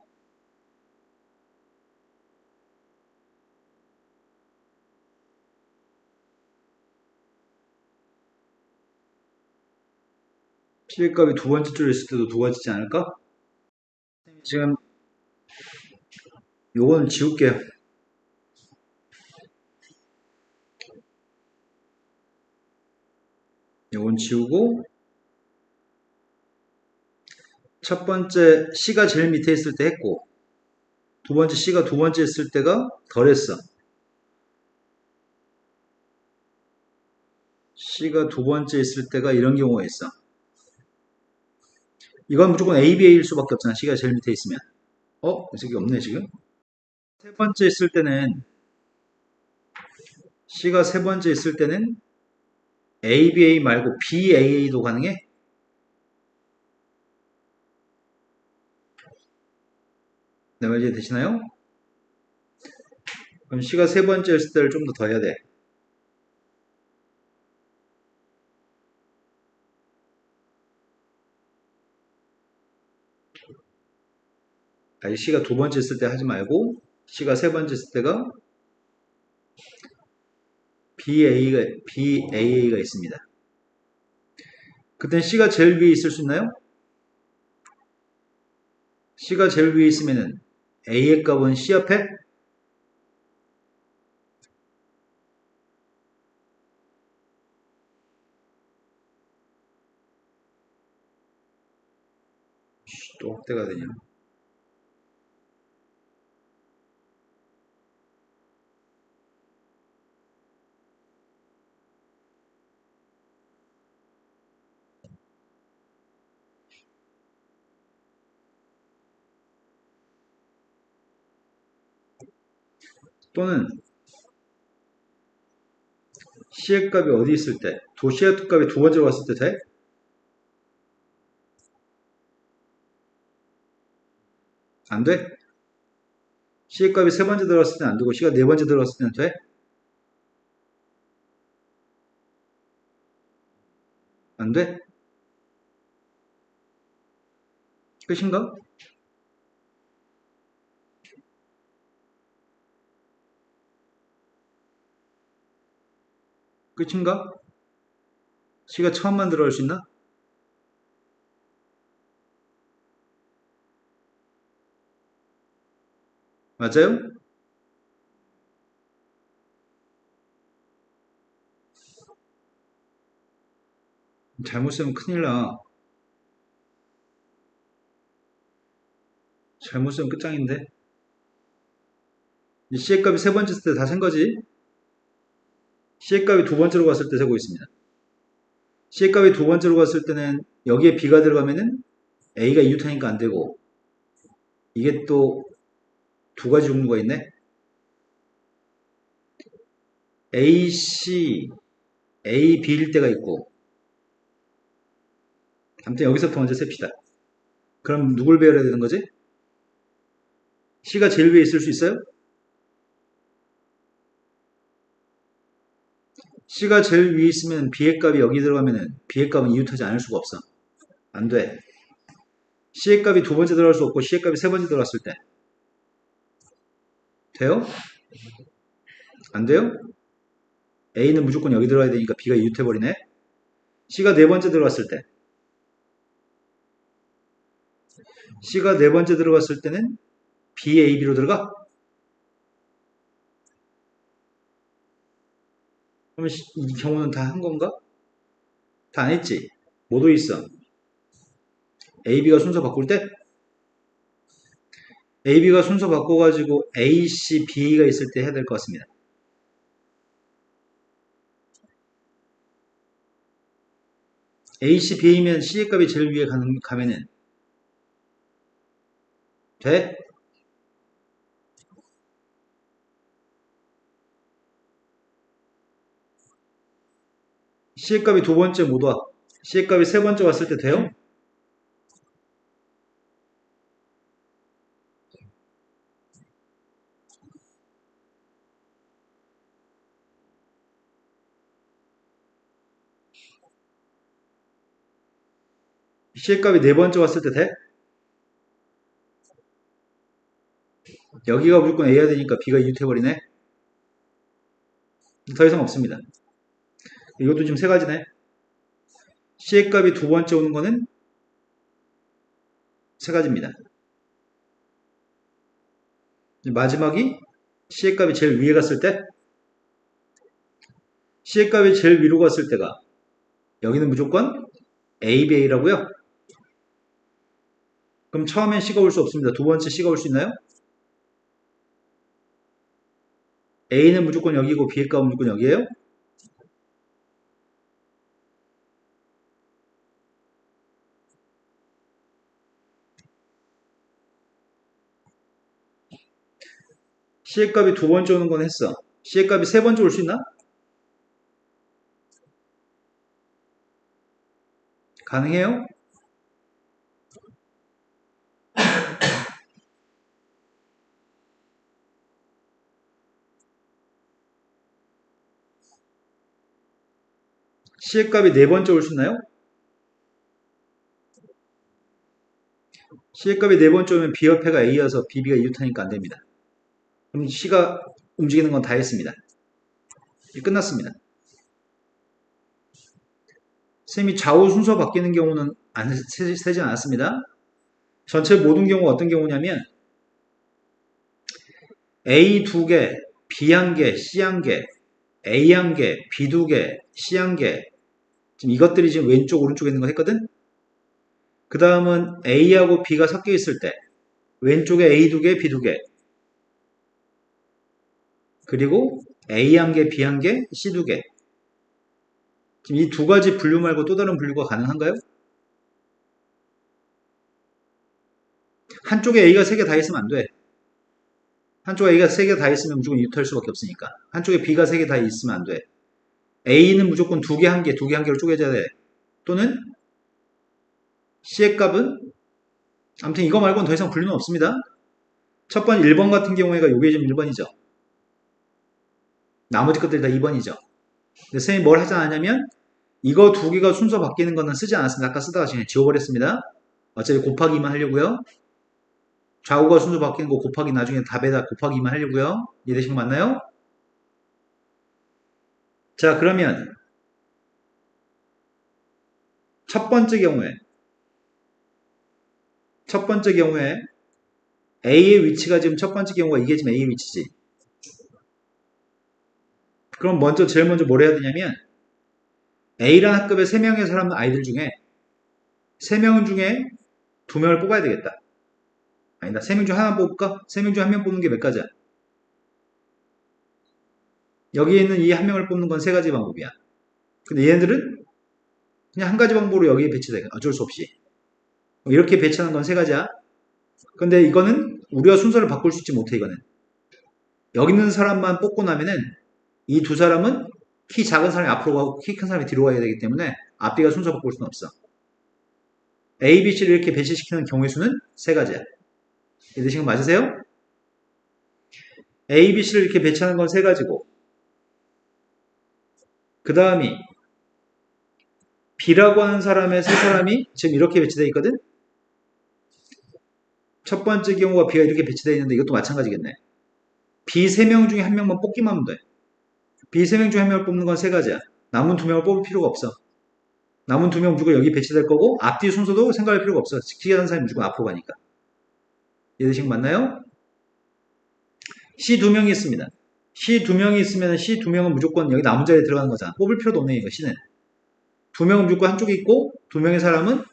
C의 값이 두 번째 줄에 있을 때도 두 가지지 않을까? 지금 요거는 지울게요. 요건 지우고 첫 번째 C가 제일 밑에 있을 때 했고, 두 번째 C가 두 번째 있을 때가 덜 했어. C가 두 번째 있을 때가 이런 경우가 있어. 이건 무조건 ABA일 수밖에 없잖아. C가 제일 밑에 있으면. 이 새끼 없네 지금. 세 번째 있을 때는 C가 세 번째 있을 때는 ABA 말고 BAA도 가능해? 내 말 이해되시나요? 그럼 C가 세 번째 있을 때를 좀 더 해야 돼. 아니, C가 두 번째 있을 때 하지 말고 C가 세 번째 있을 때가 BAA가 있습니다. 그땐 C가 제일 위에 있을 수 있나요? C가 제일 위에 있으면은 A의 값은 C 앞에 또 확대가 되냐? 또는 C의 값이 어디 있을 때, C의 값이 두 번째로 왔을 때 돼? 안 돼? C의 값이 세 번째 들어갔을 때는 안 되고 C가 네 번째 들어갔을 때는 돼? 안 돼? 끝인가? 끝인가? C가 처음만 들어갈 수 있나? 맞아요? 잘못 쓰면 큰일 나. 잘못 쓰면 끝장인데. C의 값이 세 번째 있을 때 다 센 거지. C의 값이 두 번째로 갔을 때 세고 있습니다. C의 값이 두 번째로 갔을 때는 여기에 B가 들어가면은 A가 이웃하니까 안 되고, 이게 또 두 가지 종류가 있네. AC A, B일 때가 있고. 아무튼 여기서부터 먼저 셉시다. 그럼 누굴 배열해야 되는 거지? C가 제일 위에 있을 수 있어요? C가 제일 위에 있으면 B의 값이 여기 들어가면은 B의 값은 이웃하지 않을 수가 없어. 안 돼. C의 값이 두 번째 들어갈 수 없고 C의 값이 세 번째 들어갔을 때. 돼요? 안 돼요? A는 무조건 여기 들어가야 되니까 B가 이웃해버리네. C가 네 번째 들어갔을 때. C가 네 번째 들어갔을 때는 B, A, B로 들어가? 그러면 이 경우는 다 한 건가? 다 안 했지? 뭐도 있어. A, B가 순서 바꿀 때 A, B가 순서 바꿔가지고 A, C, B가 있을 때 해야 될 것 같습니다. A, C, B면 C의 값이 제일 위에 가면은 돼? C의 값이 두 번째 못 와. C의 값이 세 번째 왔을 때 돼요? C의 값이 네 번째 왔을 때 돼? 여기가 무조건 A야 되니까 B가 이웃해버리네. 더 이상 없습니다. 이것도 지금 세 가지네. C의 값이 두 번째 오는 거는 세 가지입니다. 마지막이 C의 값이 제일 위에 갔을 때 C의 값이 제일 위로 갔을 때가 여기는 무조건 A, B, A라고요. 그럼 처음엔 C가 올 수 없습니다. 두 번째 C가 올 수 있나요? A는 무조건 여기고 B의 값은 무조건 여기에요? C의 값이 두 번째 오는 건 했어. C의 값이 세 번째 올 수 있나? 가능해요? C의 값이 네 번째 올 수 있나요? C의 값이 네 번째 오면 B 옆에가 A여서 BB가 이웃하니까 안 됩니다. 그럼 C가 움직이는 건 다 했습니다. 끝났습니다. 쌤이 좌우 순서 바뀌는 경우는 세지 않았습니다. 전체 모든 경우가 어떤 경우냐면 A 두 개, B 한 개, C 한 개, A 한 개, B 두 개, C 한 개. 지금 이것들이 지금 왼쪽, 오른쪽에 있는 거 했거든? 그 다음은 A하고 B가 섞여 있을 때 왼쪽에 A 두 개, B 두 개. 그리고 A 한 개, B 한 개, C 두 개. 지금 이 두 가지 분류 말고 또 다른 분류가 가능한가요? 한쪽에 A가 세 개 다 있으면 안 돼. 한쪽에 A가 세 개 다 있으면 무조건 이웃할 수밖에 없으니까. 한쪽에 B가 세 개 다 있으면 안 돼. A는 무조건 두 개, 한 개, 두 개, 한 개로 쪼개져야 돼. 또는 C의 값은 아무튼 이거 말고는 더 이상 분류는 없습니다. 첫 번 1번 같은 경우에가 요게 좀 1번이죠. 나머지 것들이 다 2번이죠. 근데 선생님이 뭘 하지 않았냐면 이거 두 개가 순서 바뀌는 거는 쓰지 않았습니다. 아까 쓰다가 그냥 지워버렸습니다. 어차피 곱하기만 하려고요. 좌우가 순서 바뀌는 거 곱하기 나중에 답에다 곱하기만 하려고요. 이해되신 거 맞나요? 자, 그러면 첫 번째 경우에 A의 위치가 지금 첫 번째 경우가 이게 지금 A의 위치지. 그럼 제일 먼저 뭘 해야 되냐면 A라는 학급의 3명의 사람 아이들 중에 3명 중에 2명을 뽑아야 되겠다. 아니다. 3명 중 하나만 뽑을까? 3명 중 한 명 뽑는 게 몇 가지야? 여기에 있는 이 한 명을 뽑는 건 세 가지 방법이야. 근데 얘네들은 그냥 한 가지 방법으로 여기에 배치돼. 어쩔 수 없이. 이렇게 배치하는 건 세 가지야. 근데 이거는 우리가 순서를 바꿀 수 있지 못해, 이거는. 여기 있는 사람만 뽑고 나면은 이 두 사람은 키 작은 사람이 앞으로 가고 키 큰 사람이 뒤로 가야 되기 때문에 앞뒤가 순서 바꿀 수는 없어. A, B, C를 이렇게 배치시키는 경우의 수는 세 가지야. 이해되시는 거 맞으세요? A, B, C를 이렇게 배치하는 건 세 가지고 그 다음이 B라고 하는 사람의 세 사람이 지금 이렇게 배치되어 있거든? 첫 번째 경우가 B가 이렇게 배치되어 있는데 이것도 마찬가지겠네. B 3명 중에 한 명만 뽑기만 하면 돼. B 3명 중에 한 명을 뽑는 건 세 가지야. 남은 2명을 뽑을 필요가 없어. 남은 2명 무조건 여기 배치될 거고 앞뒤 순서도 생각할 필요가 없어. 지키게 하는 사람이 무조건 앞으로 가니까. 이해되신 거 맞나요? C 2명이 있습니다. C 2명이 있으면 C 2명은 무조건 여기 남은 자리에 들어가는 거잖아. 뽑을 필요도 없네 이거 C는. 2명은 무조건 한쪽에 있고 2명의 사람은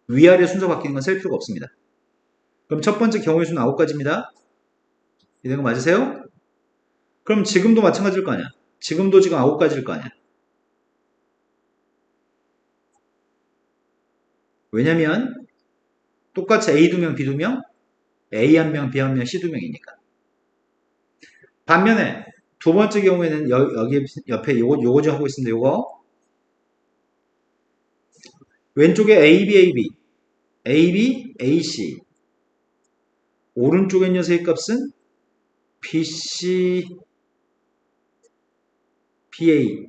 위아래 순서 바뀌는 건 셀 필요가 없습니다. 그럼 첫 번째 경우의 수는 9가지입니다. 이런 거 맞으세요? 그럼 지금도 마찬가지일 거 아니야. 지금도 지금 9가지일 거 아니야. 왜냐면 똑같이 A 2명, B 2명, A 1명, B 1명, C 2명이니까. 반면에 두 번째 경우에는 여기 옆에 요거 좀 하고 있습니다. 요거 왼쪽에 A, B, A, B, A, B, A, C 오른쪽에 녀석의 값은 B, C, B, A.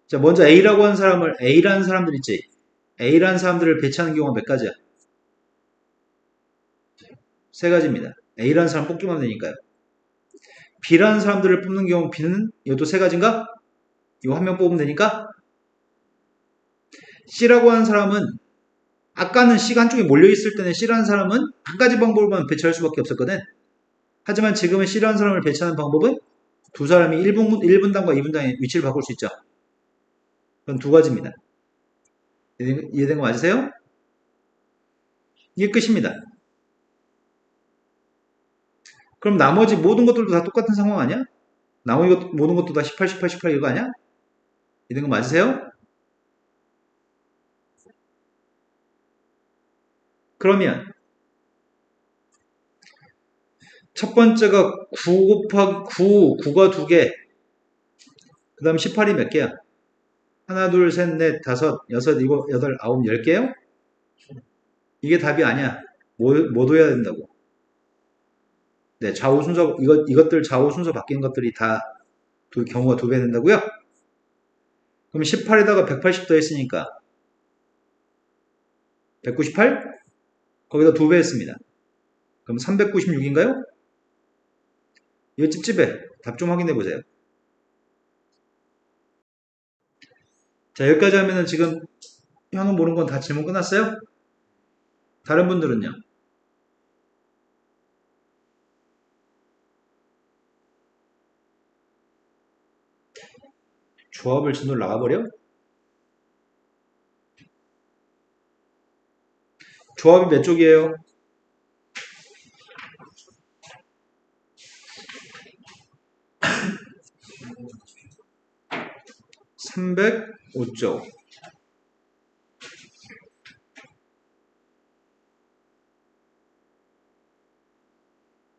자, 먼저 A라고 하는 사람을 A라는 사람들 있지. A라는 사람들을 배치하는 경우가 몇 가지야? 세 가지입니다. A라는 사람 뽑기만 하면 되니까요. B라는 사람들을 뽑는 경우 B는 이것도 세 가지인가? 이거 한 명 뽑으면 되니까 C라고 하는 사람은 아까는 C가 한쪽에 몰려있을 때는 C라는 사람은 한 가지 방법으로만 배치할 수밖에 없었거든. 하지만 지금은 C라는 사람을 배치하는 방법은 두 사람이 1분당과 2분당의 위치를 바꿀 수 있죠. 그건 두 가지입니다. 이해된 거 맞으세요? 이게 끝입니다. 그럼 나머지 모든 것들도 다 똑같은 상황 아니야? 나머지 모든 것도 다 18, 18, 18 이거 아니야? 이해된 거 맞으세요? 그러면 첫 번째가 9 곱하기 9가 2개 그 다음 18이 몇 개야? 하나, 둘, 셋, 넷, 다섯, 여섯, 일곱, 여덟, 아홉, 10개요? 이게 답이 아니야. 뭐 둬야 된다고? 네, 좌우 순서, 이것들 좌우 순서 바뀌는 것들이 다 경우가 2배 된다고요? 그럼 18에다가 180 더했으니까 198? 거기다 2배 했습니다. 그럼 396인가요? 이거 찝찝해. 답 좀 확인해 보세요. 자, 여기까지 하면은 지금 현우 모르는 건 다 질문 끝났어요? 다른 분들은요? 조합을 진도 나가버려? 조합이 몇 쪽이에요? 305쪽.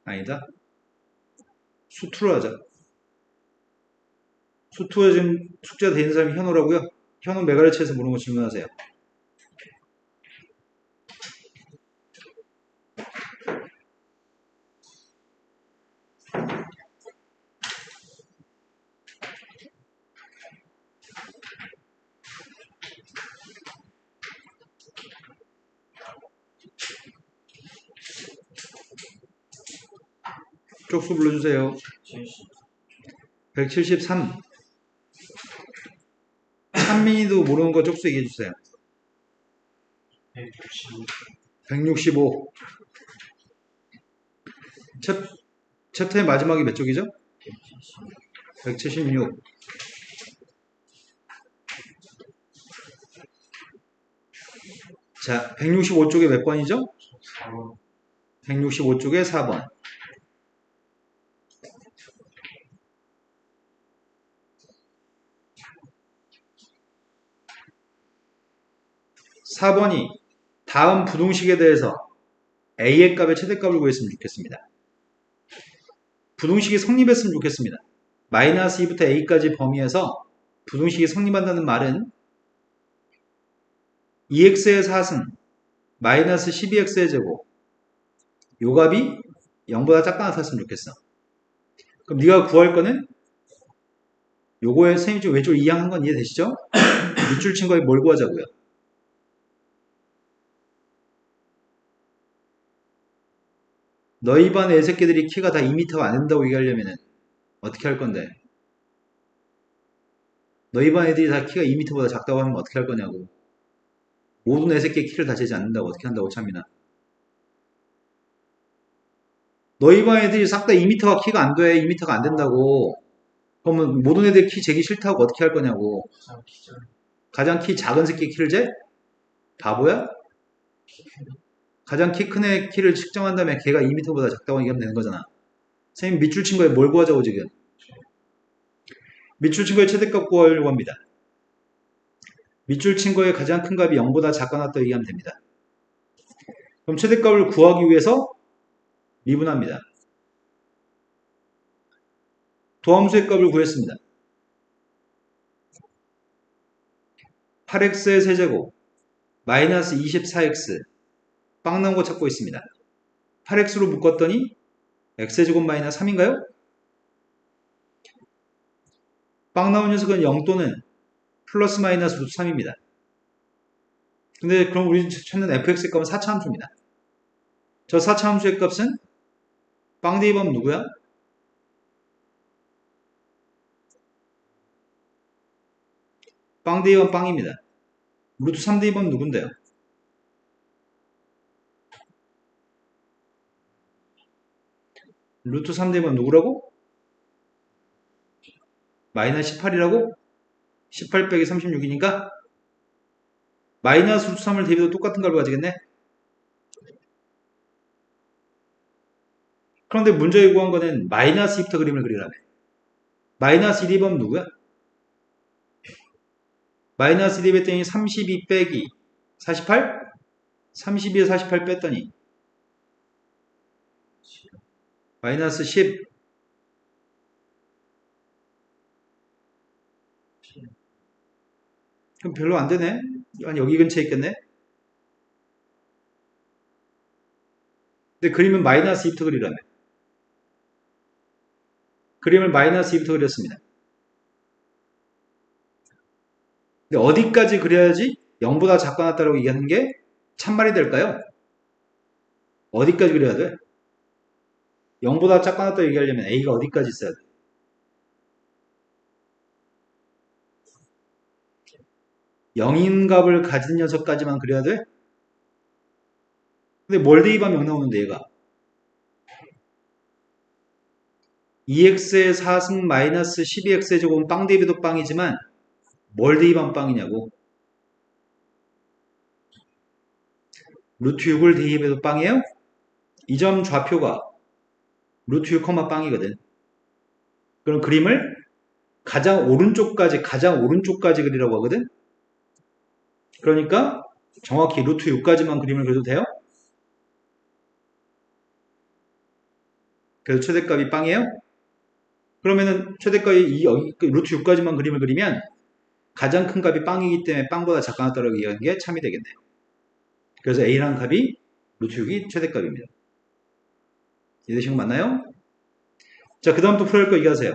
아니다. 수투로 하자. 수투에 지금 숙제가 되는 사람이 현우라고요? 현우 메가르치에서 모르는 거 질문하세요. 쪽수 불러주세요. 173. 한민이도 모르는 거 쪽수 얘기해주세요. 165. 챕터의 마지막이 몇 쪽이죠? 176. 자, 165쪽에 몇 번이죠? 165쪽에 4번. 4번이 다음 부동식에 대해서 A의 값의 최대값을 구했으면 좋겠습니다. 부동식이 성립했으면 좋겠습니다. 마이너스 2부터 a까지 범위에서 부등식이 성립한다는 말은 2x의 4승 마이너스 12x의 제곱 요 값이 0보다 작다 나타났으면 좋겠어. 그럼 네가 구할 거는 요거에 선생님 좀 왼쪽 이항한 건 이해되시죠? 밑줄 친 거에 뭘 구하자고요? 너희 반 애새끼들이 키가 다 2m가 안 된다고 얘기하려면은 어떻게 할 건데? 너희 반 애들이 다 키가 2m보다 작다고 하면 어떻게 할 거냐고. 모든 애새끼의 키를 다 재지 않는다고 어떻게 한다고 참이나. 너희 반 애들이 싹 다 2m가 키가 안 돼. 2m가 안 된다고. 그러면 모든 애들 키 재기 싫다고 어떻게 할 거냐고. 가장 키 작은 새끼 키를 재? 바보야? 가장 키 큰 애 키를 측정한 다음에 걔가 2m보다 작다고 얘기하면 되는 거잖아. 선생님 밑줄 친 거에 뭘 구하자고 지금? 밑줄 친 거에 최대값 구하려고 합니다. 밑줄 친 거에 가장 큰 값이 0보다 작거나 같다고 얘기하면 됩니다. 그럼 최대값을 구하기 위해서 미분합니다. 도함수의 값을 구했습니다. 8x의 세제곱 마이너스 24x 빵 나온 거 찾고 있습니다. 8x로 묶었더니 x제곱 마이너스 3인가요? 빵 나온 녀석은 0 또는 플러스 마이너스 루트 3입니다. 근데 그럼 우리 찾는 fx의 값은 4차 함수입니다. 저 4차 함수의 값은 빵 대입하면 누구야? 빵 대입하면 빵입니다. 루트 3 대입하면 누군데요? 루트 3 대입하면 누구라고? 마이너스 18이라고? 18 빼기 36이니까 마이너스 루트 3을 대입해도 똑같은 값을 가지겠네? 그런데 문제에 구한 거는 마이너스 2부터 그림을 그리라며. 마이너스 1 대입하면 누구야? 마이너스 1 대입했더니 32 빼기 48? 32에 48 뺐더니 마이너스 10. 그럼 별로 안 되네? 아니, 여기 근처에 있겠네? 근데 그림은 마이너스 2부터 그리라며. 그림을 마이너스 2부터 그렸습니다. 근데 어디까지 그려야지 0보다 작거나 같다고 얘기하는 게 참말이 될까요? 어디까지 그려야 돼? 0보다 작거나 같다고 얘기하려면 A가 어디까지 있어야 돼? 영인 값을 가진 녀석까지만 그려야 돼? 근데 뭘 대입하면 0 나오는데 얘가 2x의 4승 마이너스 12x의 제곱은 빵 대입해도 빵이지만 뭘 대입하면 빵이냐고. 루트 6을 대입해도 빵이에요? 이 점 좌표가 루트 6, 빵이거든. 그럼 그림을 가장 오른쪽까지 그리라고 하거든. 그러니까 정확히 루트 6까지만 그림을 그려도 돼요? 그래서 최대값이 빵이에요? 그러면은 최대값이 루트 6까지만 그림을 그리면 가장 큰 값이 빵이기 때문에 빵보다 작거나 같다고 얘기하는 게 참이 되겠네요. 그래서 A라는 값이 루트 6이 최대값입니다. 이해되신 거 맞나요? 자, 그 다음 또 풀어야 할 거 얘기하세요.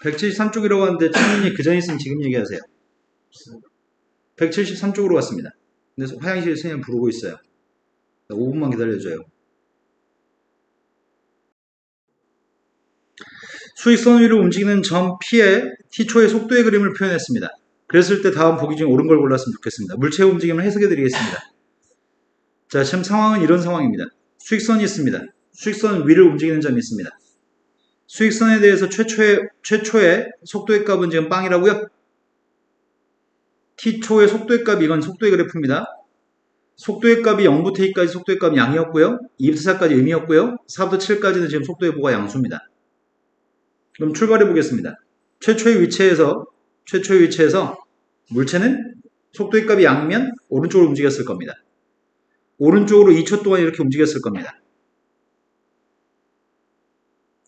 173쪽이라고 하는데 친인이 그 전에 있으면 지금 얘기하세요. 173쪽으로 왔습니다. 근데 화장실 선생님 부르고 있어요. 5분만 기다려줘요. 수익선 위로 움직이는 점 P의 T초의 속도의 그림을 표현했습니다. 그랬을 때 다음 보기 중에 옳은 걸 골랐으면 좋겠습니다. 물체의 움직임을 해석해 드리겠습니다. 자, 지금 상황은 이런 상황입니다. 수익선이 있습니다. 수익선 위를 움직이는 점이 있습니다. 수익선에 대해서 최초의 속도의 값은 지금 빵이라고요? T초의 속도의 값이 이건 속도의 그래프입니다. 속도의 값이 0부터 2까지 속도의 값이 양이었고요. 2부터 4까지 음이었고요. 4부터 7까지는 지금 속도의 보가 양수입니다. 그럼 출발해 보겠습니다. 최초의 위치에서 물체는 속도의 값이 양이면 오른쪽으로 움직였을 겁니다. 오른쪽으로 2초 동안 이렇게 움직였을 겁니다.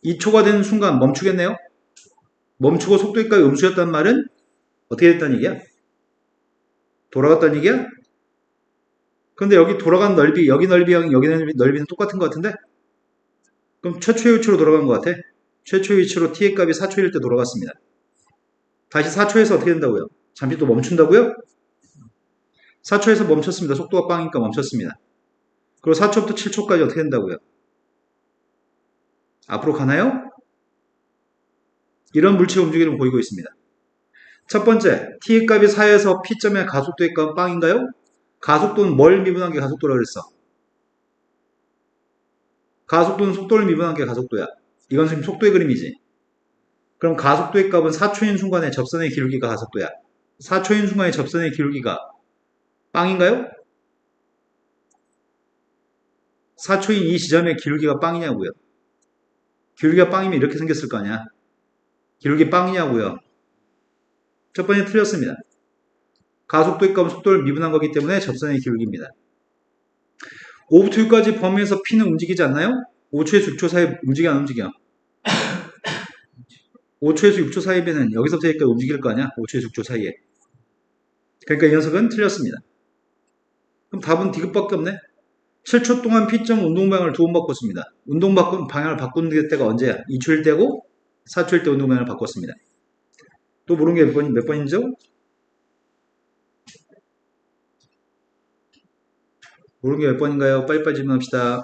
2초가 되는 순간 멈추겠네요? 멈추고 속도에 가까이 음수였단 말은 어떻게 됐다는 얘기야? 돌아갔다는 얘기야? 근데 여기 돌아간 넓이, 여기 넓이랑 여기 넓이는 똑같은 것 같은데? 그럼 최초의 위치로 돌아간 것 같아. 최초의 위치로 t의 값이 4초일 때 돌아갔습니다. 다시 4초에서 어떻게 된다고요? 잠시 또 멈춘다고요? 4초에서 멈췄습니다. 속도가 빵이니까 멈췄습니다. 그리고 4초부터 7초까지 어떻게 된다고요? 앞으로 가나요? 이런 물체 움직임을 보이고 있습니다. 첫 번째, t의 값이 4에서 p점의 가속도의 값은 빵인가요? 가속도는 뭘 미분한 게 가속도라고 그랬어? 가속도는 속도를 미분한 게 가속도야. 이건 지금 속도의 그림이지. 그럼 가속도의 값은 4초인 순간의 접선의 기울기가 가속도야. 4초인 순간의 접선의 기울기가 빵인가요? 4초인 이 지점의 기울기가 빵이냐고요. 기울기가 빵이면 이렇게 생겼을 거 아니야. 기울기 빵이냐고요. 첫 번째 틀렸습니다. 가속도의 값은 속도를 미분한 거기 때문에 접선의 기울기입니다. 5부터 6까지 범위에서 P는 움직이지 않나요? 5초에서 6초 사이 움직여 안 움직여? 5초에서 6초 사이면 여기서부터 여기까지 움직일 거 아니야? 5초에서 6초 사이에. 그러니까 이 녀석은 틀렸습니다. 그럼 답은 D급밖에 없네? 7초 동안 P점 운동방향을 두 번 바꿨습니다. 방향을 바꾸는 때가 언제야? 2초일 때고 4초일 때 운동방향을 바꿨습니다. 또 모르는 게 몇 번이죠? 모르는 게 몇 번인가요? 빨리빨리 질문합시다.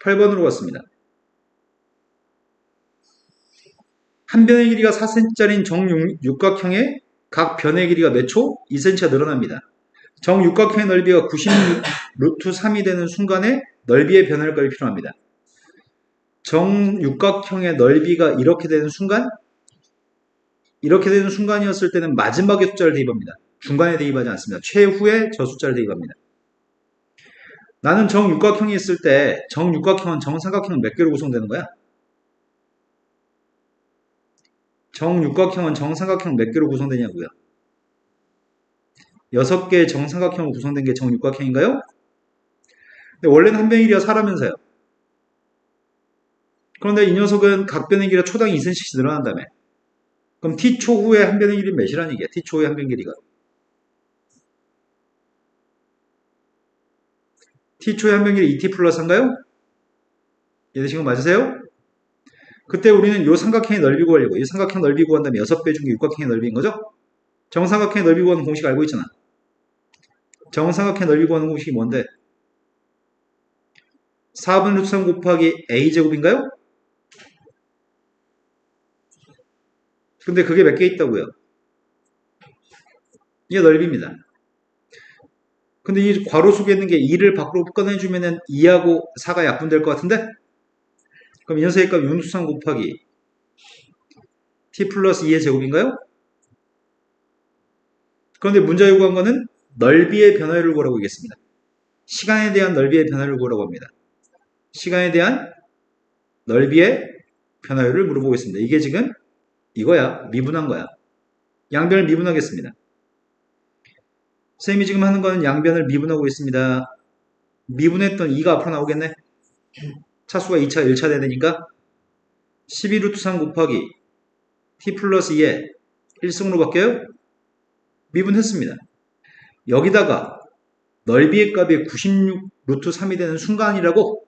8번으로 갔습니다. 한 변의 길이가 4cm짜리인 정육각형의 각 변의 길이가 몇 초? 2cm가 늘어납니다. 정육각형의 넓이가 96루트3이 되는 순간에 넓이의 변화를 값이 필요합니다. 정육각형의 넓이가 이렇게 되는 순간이었을 때는 마지막에 숫자를 대입합니다. 중간에 대입하지 않습니다. 최후에 저 숫자를 대입합니다. 나는 정육각형이 있을 때 정육각형은 정삼각형은 몇 개로 구성되는 거야? 정육각형은 정삼각형 몇 개로 구성되냐고요? 6개의 정삼각형으로 구성된 게 정육각형인가요? 근데 원래는 한 변의 길이가 4라면서요. 그런데 이 녀석은 각 변의 길이가 초당 2cm씩 늘어난다며. 그럼 t초 후에 한 변의 길이는 몇이라는 얘기야? t초 후에 한 변의 길이가. t초의 한 변의 길이 2t 플러스 한가요? 이해되신 거 맞으세요? 그때 우리는 이 삼각형의 넓이 구하려고, 이 삼각형 넓이 구한다면 6배 준 게 육각형의 넓이인 거죠? 정삼각형의 넓이 구하는 공식 알고 있잖아. 정삼각형의 넓이 구하는 공식이 뭔데? 4분의 루트 3 곱하기 a제곱인가요? 근데 그게 몇 개 있다고요? 이게 넓이입니다. 근데 이 괄호 속에 있는 게 2를 밖으로 꺼내주면은 2하고 4가 약분될 것 같은데? 그럼 이 녀석의 값 6루트 3 곱하기 t 플러스 2의 제곱인가요? 그런데 문제 요구한 거는 넓이의 변화율을 구하라고 하겠습니다. 시간에 대한 넓이의 변화율을 구하라고 합니다. 시간에 대한 넓이의 변화율을 물어보고 있습니다. 이게 지금 이거야. 미분한 거야. 양변을 미분하겠습니다. 쌤이 지금 하는 거는 양변을 미분하고 있습니다. 미분했던 2가 앞으로 나오겠네. 차수가 2차, 1차 되니까 12루트 3 곱하기 t 플러스 2에 1승으로 바뀌어요. 미분했습니다. 여기다가 넓이의 값이 96루트 3이 되는 순간이라고?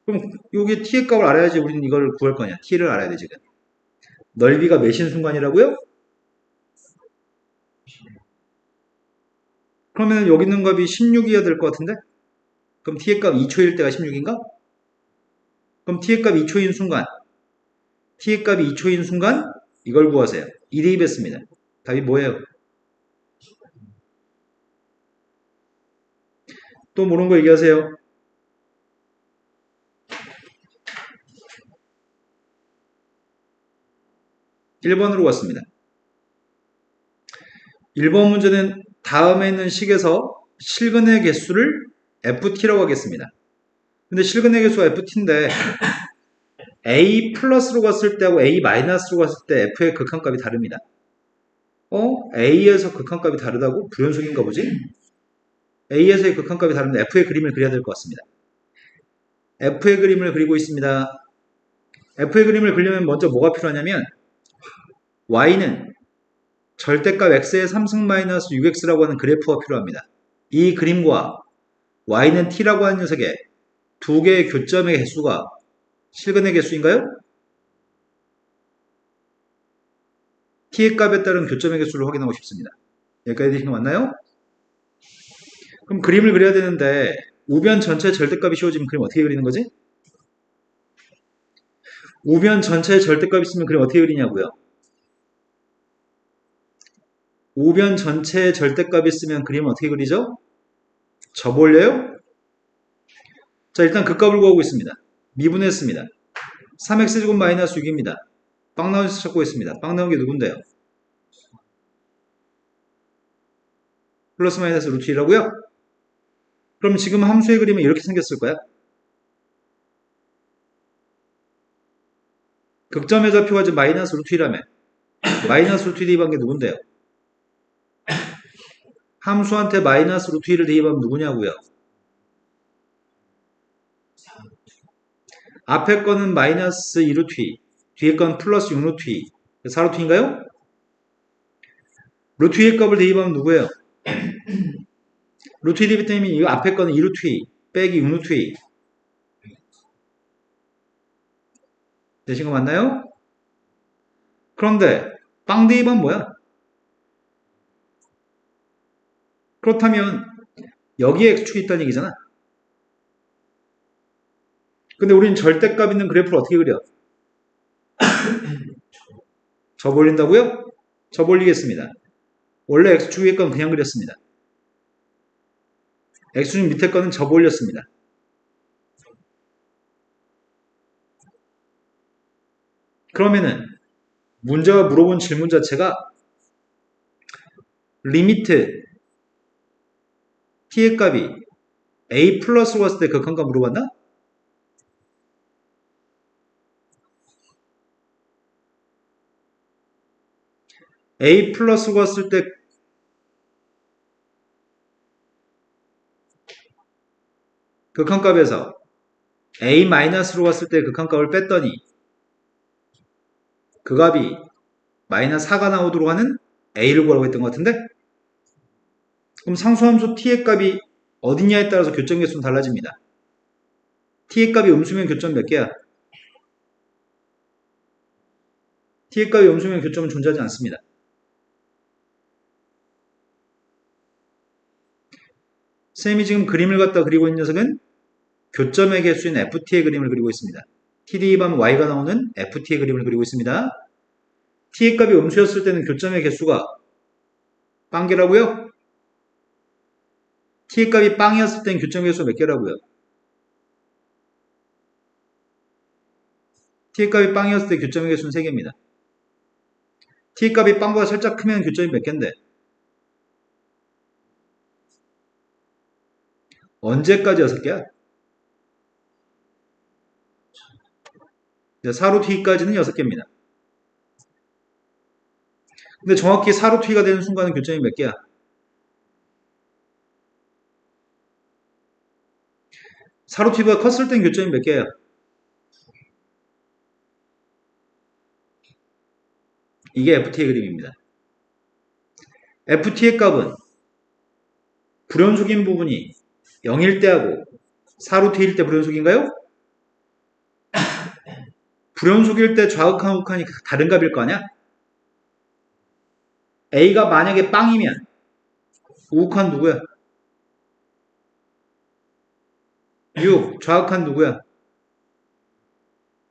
그럼 여기 t의 값을 알아야지 우리는 이걸 구할 거냐. t를 알아야 돼 지금. 넓이가 몇인 순간이라고요? 그러면 여기 있는 값이 16이어야 될 것 같은데? 그럼 t의 값 2초일 때가 16인가? 그럼 t의 값 2초인 순간, t의 값이 2초인 순간 이걸 구하세요. 2 대입했습니다. 답이 뭐예요? 또 모르는 거 얘기하세요. 1번으로 갔습니다. 1번 문제는 다음에 있는 식에서 실근의 개수를 ft라고 하겠습니다. 근데 실근의 개수가 ft인데 a 플러스로 갔을 때하고 a 마이너스로 갔을 때 f의 극한값이 다릅니다. A에서 극한값이 다르다고? 불연속인가 보지? A에서의 극한값이 다른데 F의 그림을 그려야 될 것 같습니다. F의 그림을 그리고 있습니다. F의 그림을 그리려면 먼저 뭐가 필요하냐면 Y는 절대값 X의 3승 6X라고 하는 그래프가 필요합니다. 이 그림과 Y는 T라고 하는 녀석의 두 개의 교점의 개수가 실근의 개수인가요? T의 값에 따른 교점의 개수를 확인하고 싶습니다. 여기까지 되신 거 맞나요? 그럼 그림을 그려야 되는데 우변 전체 절대값이 씌워지면 그림 어떻게 그리는 거지? 우변 전체에 절대값이 있으면 그림 어떻게 그리냐고요? 우변 전체에 절대값이 있으면 그림은 어떻게 그리죠? 접올려요? 자, 일단 그 값을 구하고 있습니다. 미분했습니다. 3x제곱 마이너스 6입니다. 빵 나와서 찾고 있습니다. 빵 나온 게 누군데요? 플러스 마이너스 루트 1이라고요? 그럼 지금 함수의 그림은 이렇게 생겼을 거야. 극점의 좌표가 지금 마이너스 루트 1이라면 마이너스 루트 1 대입한 게 누군데요? 함수한테 마이너스 루트 1을 대입하면 누구냐고요? 앞에 거는 마이너스 2루트 2, 뒤에 건 플러스 6루트 2, 4루트 2인가요? 루트 2의 값을 대입하면 누구예요? 루트 2 대입 때문에 이 앞에 거는 2루트 2 빼기 6루트 2 되신 거 맞나요? 그런데 빵 대입은 뭐야? 그렇다면 여기에 x축이 있다는 얘기잖아. 근데 우린 절대값 있는 그래프를 어떻게 그려? 접올린다고요? 접올리겠습니다. 원래 x축 위에 건 그냥 그렸습니다. x축 밑에 거는 접올렸습니다. 그러면은 문제가 물어본 질문 자체가 리미트 t의 값이 a 플러스로 갔을 때 극한값 물어봤나? a 플러스로 갔을 때 극한값에서 a 마이너스로 갔을 때 극한값을 뺐더니 그 값이 마이너스 4가 나오도록 하는 a를 구하라고 했던 것 같은데? 그럼 상수함수 t의 값이 어디냐에 따라서 교점 개수는 달라집니다. t의 값이 음수면 교점 몇 개야? t의 값이 음수면 교점은 존재하지 않습니다. 쌤이 지금 그림을 갖다 그리고 있는 녀석은 교점의 개수인 ft의 그림을 그리고 있습니다. t 대입하면 y가 나오는 ft의 그림을 그리고 있습니다. t의 값이 음수였을 때는 교점의 개수가 빵개라고요? t의 값이 빵이었을 때는 교점의 개수가 몇 개라고요? t의 값이 빵이었을 때 교점의 개수는 3개입니다. t의 값이 빵보다 살짝 크면 교점이 몇 개인데? 언제까지 6개야? 4로 t까지는 6개입니다. 근데 정확히 4로 t가 되는 순간은 교점이 몇 개야? 4로 t보다 컸을 땐 교점이 몇 개야? 이게 ft의 그림입니다. ft의 값은 불연속인 부분이 0일 때하고 4로 t일 때 불연속인가요? 불연속일 때 좌극한 우극한이 다른 값일 거 아니야? a가 만약에 빵이면 우극한 누구야? 6 좌극한 누구야?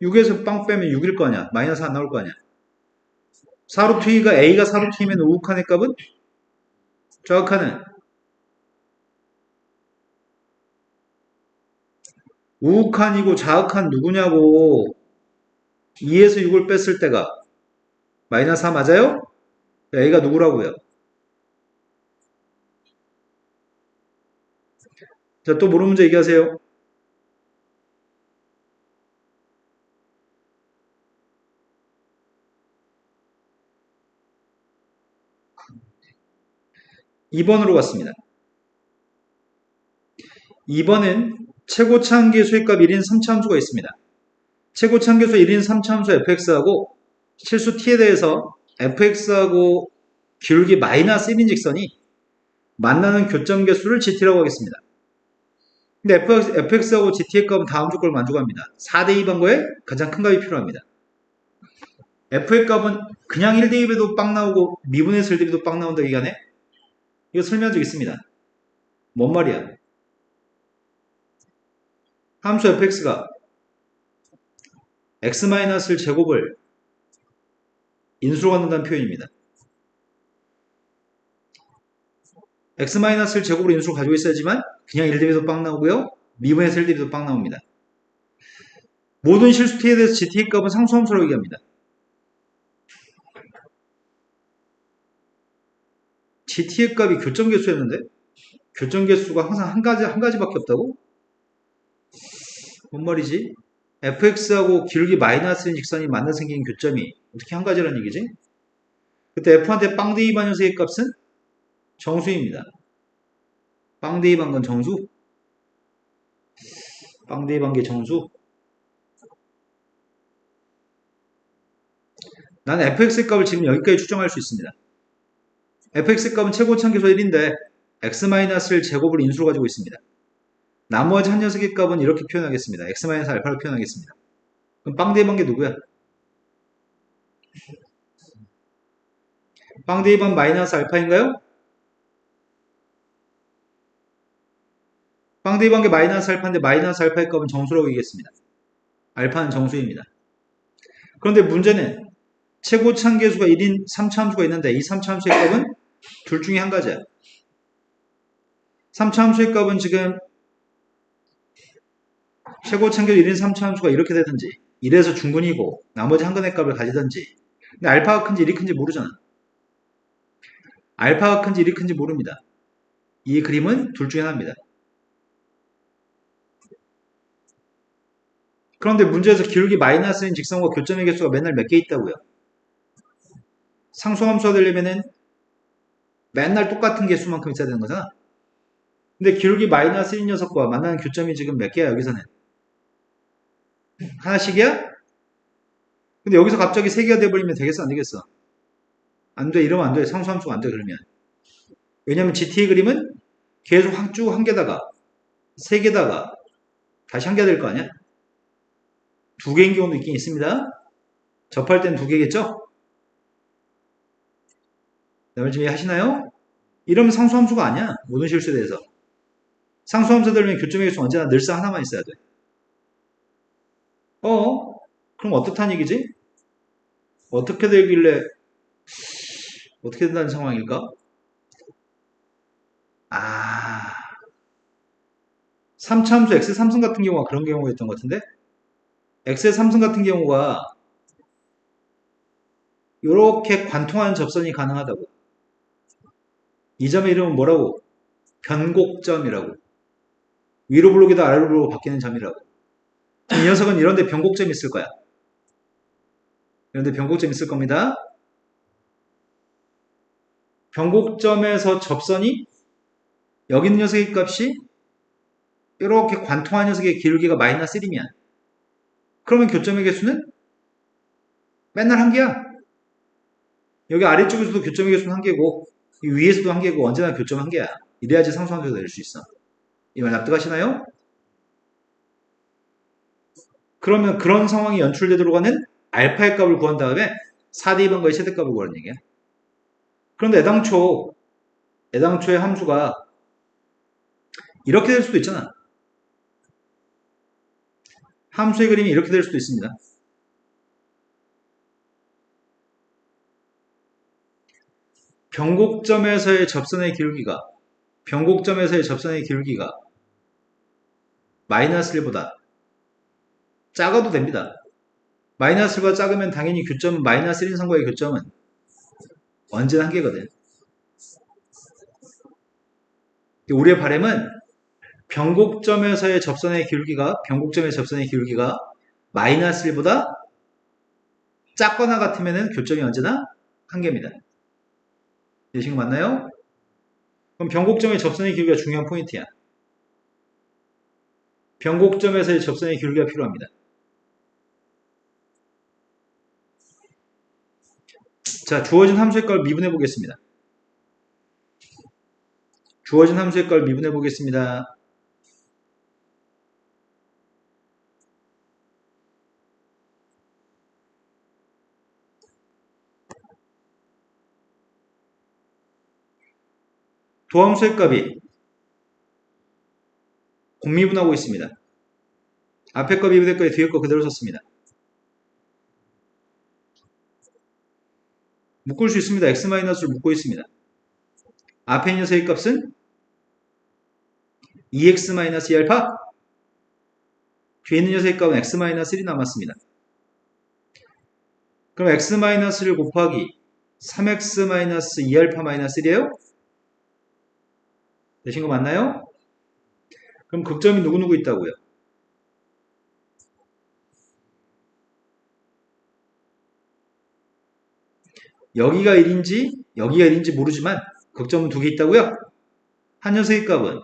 6에서 빵 빼면 6일 거 아니야? 마이너스 안 나올 거 아니야? 4로 t가 a가 4로 t면 우극한의 값은? 좌극한은 우극한이고 좌극한 누구냐고 2에서 6을 뺐을 때가 마이너스 4 맞아요? a가 누구라고요? 자, 또 모르는 문제 얘기하세요. 2번으로 갔습니다. 2번은 최고차 한계수의 값 1인 3차함수가 있습니다. 최고차 한계수 1인 3차함수 fx하고 실수 t에 대해서 fx하고 기울기 마이너스 1인 직선이 만나는 교점 개수를 gt라고 하겠습니다. 근데 fx하고 gt의 값은 다음 조건을 만족합니다. 4대2 방거에 가장 큰 값이 필요합니다. f의 값은 그냥 1대2에도 빵 나오고 미분에서 1대2에도 빵 나온다 기간에 이거 설명한 적 있습니다. 뭔 말이야? 함수 fx가 x-를 제곱을 인수로 갖는다는 표현입니다. x-를 제곱으로 인수로 가지고 있어야지만 그냥 1대2에도 빵 나오고요. 미분에서 1대2에도 빵 나옵니다. 모든 실수 t에 대해서 gt의 값은 상수함수라고 얘기합니다. gt의 값이 교점 개수였는데 교점 개수가 항상 한 가지밖에 없다고? 뭔 말이지? fx하고 기울기 마이너스인 직선이 만나 생긴 교점이 어떻게 한 가지라는 얘기지? 그때 f한테 빵대이 반연색의 값은 정수입니다. 빵대이 반건 정수? 빵대이 반계 정수? 난 fx의 값을 지금 여기까지 추정할 수 있습니다. fx의 값은 최고차함계수 1인데 x-를 제곱을 인수로 가지고 있습니다. 나머지 한 녀석의 값은 이렇게 표현하겠습니다. x-알파로 표현하겠습니다. 그럼 빵대이 반계 누구야? 빵대이 반 마이너스 알파인가요? 빵대이 반계 마이너스 알파인데 마이너스 알파의 값은 정수라고 얘기했습니다. 알파는 정수입니다. 그런데 문제는 최고차함계수가 1인 3차함수가 있는데 이 3차함수의 값은 둘 중에 한 가지야. 3차함수의 값은 지금 최고차함계수 1인 3차함수가 이렇게 되든지 1에서 중근이고 나머지 한 근의 값을 가지든지 근데 알파가 큰지 1이 큰지 모르잖아. 알파가 큰지 1이 큰지 모릅니다. 이 그림은 둘 중에 하나입니다. 그런데 문제에서 기울기 마이너스인 직선과 교점의 개수가 맨날 몇 개 있다고요. 상수함수가 되려면은 맨날 똑같은 개수만큼 있어야 되는 거잖아. 근데 기울기 마이너스인 녀석과 만나는 교점이 지금 몇 개야 여기서는? 하나씩이야? 근데 여기서 갑자기 3개가 돼버리면 되겠어 안 되겠어? 안 돼. 이러면 안 돼. 상수함수가 안 돼 그러면. 왜냐면 GT의 그림은 계속 쭉 한 개다가 3개다가 다시 한 개 될 거 아니야? 2개인 경우도 있긴 있습니다. 접할 땐 2개겠죠? 내 말 좀 이해하시나요? 이러면 상수함수가 아니야. 모든 실수에 대해서. 상수함수 되려면 교점의 개수 언제나 늘상 하나만 있어야 돼. 그럼 어떻다는 얘기지? 어떻게 되길래 어떻게 된다는 상황일까? 3차함수 x 3승 같은 경우가 그런 경우였던 것 같은데 x의 3승 같은 경우가 이렇게 관통하는 접선이 가능하다고. 이 점의 이름은 뭐라고? 변곡점이라고. 위로 블록이다 아래로 블록 바뀌는 점이라고. 이 녀석은 이런데 변곡점이 있을 거야. 이런데 변곡점이 있을 겁니다. 변곡점에서 접선이 여기 있는 녀석의 값이 이렇게 관통한 녀석의 기울기가 마이너스 1이면 그러면 교점의 개수는 맨날 한 개야. 여기 아래쪽에서도 교점의 개수는 한 개고 위에서도 한 개고 언제나 교점 한 개야. 이래야지 상수함수가 될 수 있어. 이 말 납득하시나요? 그러면 그런 상황이 연출되도록 하는 알파의 값을 구한 다음에 4대 2번가의 최대값을 구하는 얘기야. 그런데 애당초의 함수가 이렇게 될 수도 있잖아. 함수의 그림이 이렇게 될 수도 있습니다. 변곡점에서의 접선의 기울기가 마이너스 1보다 작아도 됩니다. 마이너스 1보다 작으면 당연히 교점은 마이너스 1인 선과의 교점은 언제나 한 개거든. 우리의 바람은 변곡점에서의 접선의 기울기가 마이너스 1보다 작거나 같으면 교점이 언제나 한 개입니다. 이해하신 거 맞나요? 그럼 변곡점의 접선의 길이가 중요한 포인트야. 변곡점에서의 접선의 길이가 필요합니다. 자, 주어진 함수의 값을 미분해 보겠습니다. 주어진 함수의 값을 미분해 보겠습니다. 도함수의 값이 곱미분하고 있습니다. 앞에 거 미분했고요. 뒤에 거 그대로 썼습니다. 묶을 수 있습니다. x-를 묶고 있습니다. 앞에 있는 녀석의 값은 2x-2알파, 뒤에 있는 녀석의 값은 x-1이 남았습니다. 그럼 x-를 곱하기 3x-2알파-1이에요? 되신 거 맞나요? 그럼 극점이 누구누구 있다고요? 여기가 1인지 여기가 1인지 모르지만 극점은 두 개 있다고요? 한 녀석의 값은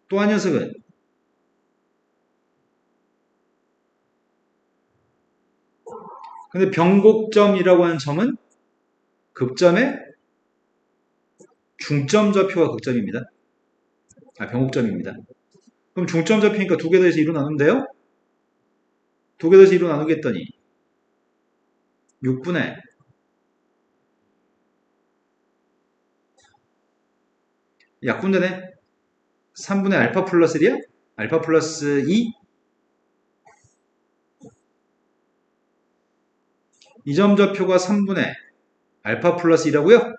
또 한 녀석은 근데 변곡점이라고 하는 점은 극점의 중점 좌표가 극점입니다. 변곡점입니다. 그럼 중점 좌표니까 두 개 더해서 2로 나누는데요? 두 개 더해서 2로 나누겠더니 6분의 약분되네. 3분의 알파 플러스 1이야? 알파 플러스 2? 이 점 좌표가 3분의 알파 플러스 2라고요?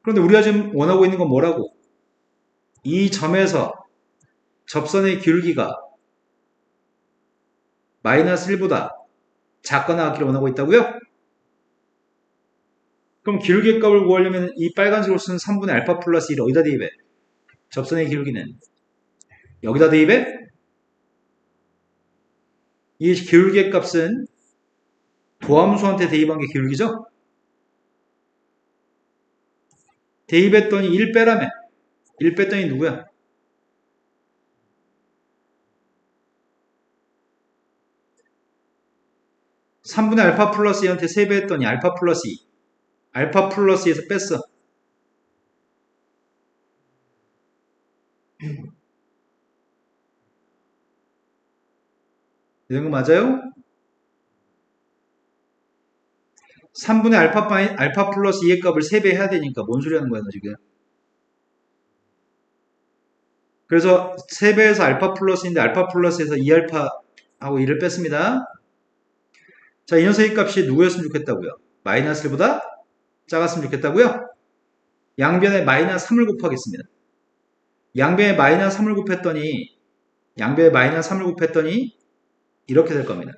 그런데 우리가 지금 원하고 있는 건 뭐라고? 이 점에서 접선의 기울기가 마이너스 1보다 작거나 같기를 원하고 있다고요? 그럼 기울기 값을 구하려면 이 빨간색으로 쓰는 3분의 알파 플러스 1을 어디다 대입해? 접선의 기울기는 여기다 대입해? 이 기울기의 값은 도함수한테 대입한 게 기울기죠? 대입했더니 1 빼라며. 1 뺐더니 누구야? (3분의) 알파 플러스 2한테 세배했더니 알파 플러스 2. 알파 플러스 2에서 뺐어. 이런 거 맞아요? 3분의 알파 플러스 2의 값을 3배 해야 되니까 뭔 소리 하는 거야 너 지금. 그래서 3배에서 알파 플러스인데 알파 플러스에서 2알파 하고 2를 뺐습니다. 자, 이 녀석의 값이 누구였으면 좋겠다고요? 마이너스 1보다 작았으면 좋겠다고요? 양변에 마이너스 3을 곱하겠습니다. 양변에 마이너스 3을 곱했더니 양변에 마이너스 3을 곱했더니 이렇게 될 겁니다.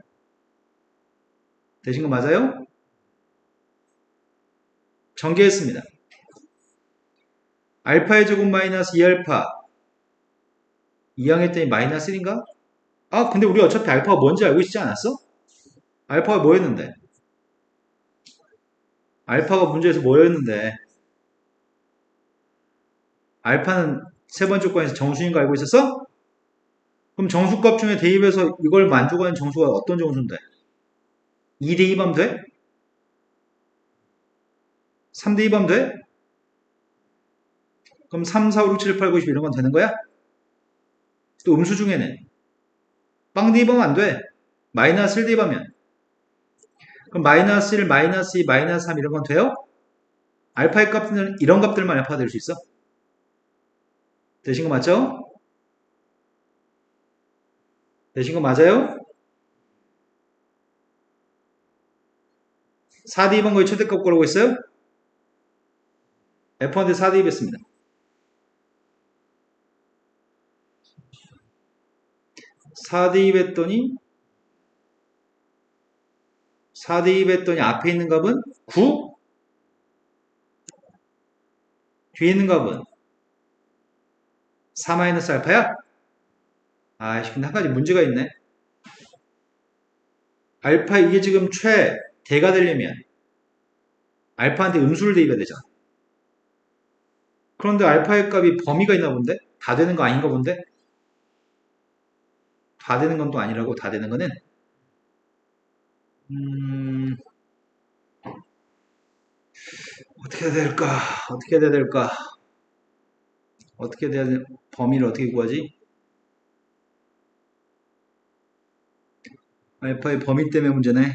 되신 거 맞아요? 전개했습니다. 알파의 제곱 마이너스 2알파 2항했더니 마이너스 1인가? 아, 근데 우리 어차피 알파가 뭔지 알고 있지 않았어? 알파가 뭐였는데? 알파가 문제에서 뭐였는데? 알파는 세 번째 관에서 정수인 거 알고 있었어? 그럼 정수값 중에 대입해서 이걸 만족하는 정수가 어떤 정수인데? 2 대입하면 돼? 3 대입하면 돼? 그럼 3, 4, 5, 6, 7, 8, 9, 10 이런 건 되는 거야? 또 음수 중에는 빵 대입하면 안 돼. 마이너스 1 대입하면. 그럼 마이너스 1, 마이너스 2, 마이너스 3 이런 건 돼요? 알파의 값은 이런 값들만 알파가 될 수 있어? 되신 거 맞죠? 되신 거 맞아요? 4 대입한 거의 최대값 구하라고 했어요? F1한테 4 대입했습니다. 4 대입했더니 앞에 있는 값은 9? 뒤에 있는 값은 4-알파야? 아이씨, 근데 한 가지 문제가 있네. 알파 이게 지금 최대가 되려면 알파한테 음수를 대입해야 되잖아. 그런데 알파의 값이 범위가 있나 본데? 다 되는 거 아닌가 본데? 다 되는 건 또 아니라고. 다 되는 거는 음, 어떻게 해야 될까? 어떻게 해야 될까? 어떻게 돼야 돼? 범위를 어떻게 구하지? 알파의 범위 때문에 문제네.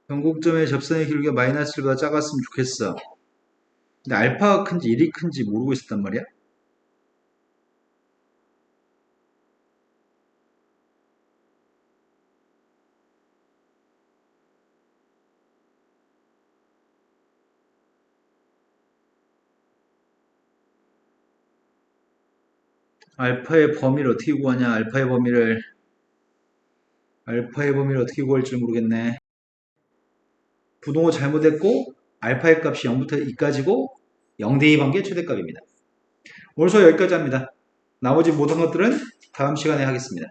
변곡점의 접선의 길이가 마이너스 1보다 작았으면 좋겠어. 근데 알파가 큰지 1이 큰지 모르고 있었단 말이야. 알파의 범위를 어떻게 구하냐? 알파의 범위를 어떻게 구할지 모르겠네. 부동호 잘못했고 알파의 값이 0부터 2까지고 0대2 관계 최대값입니다. 오늘 수업 여기까지 합니다. 나머지 모든 것들은 다음 시간에 하겠습니다.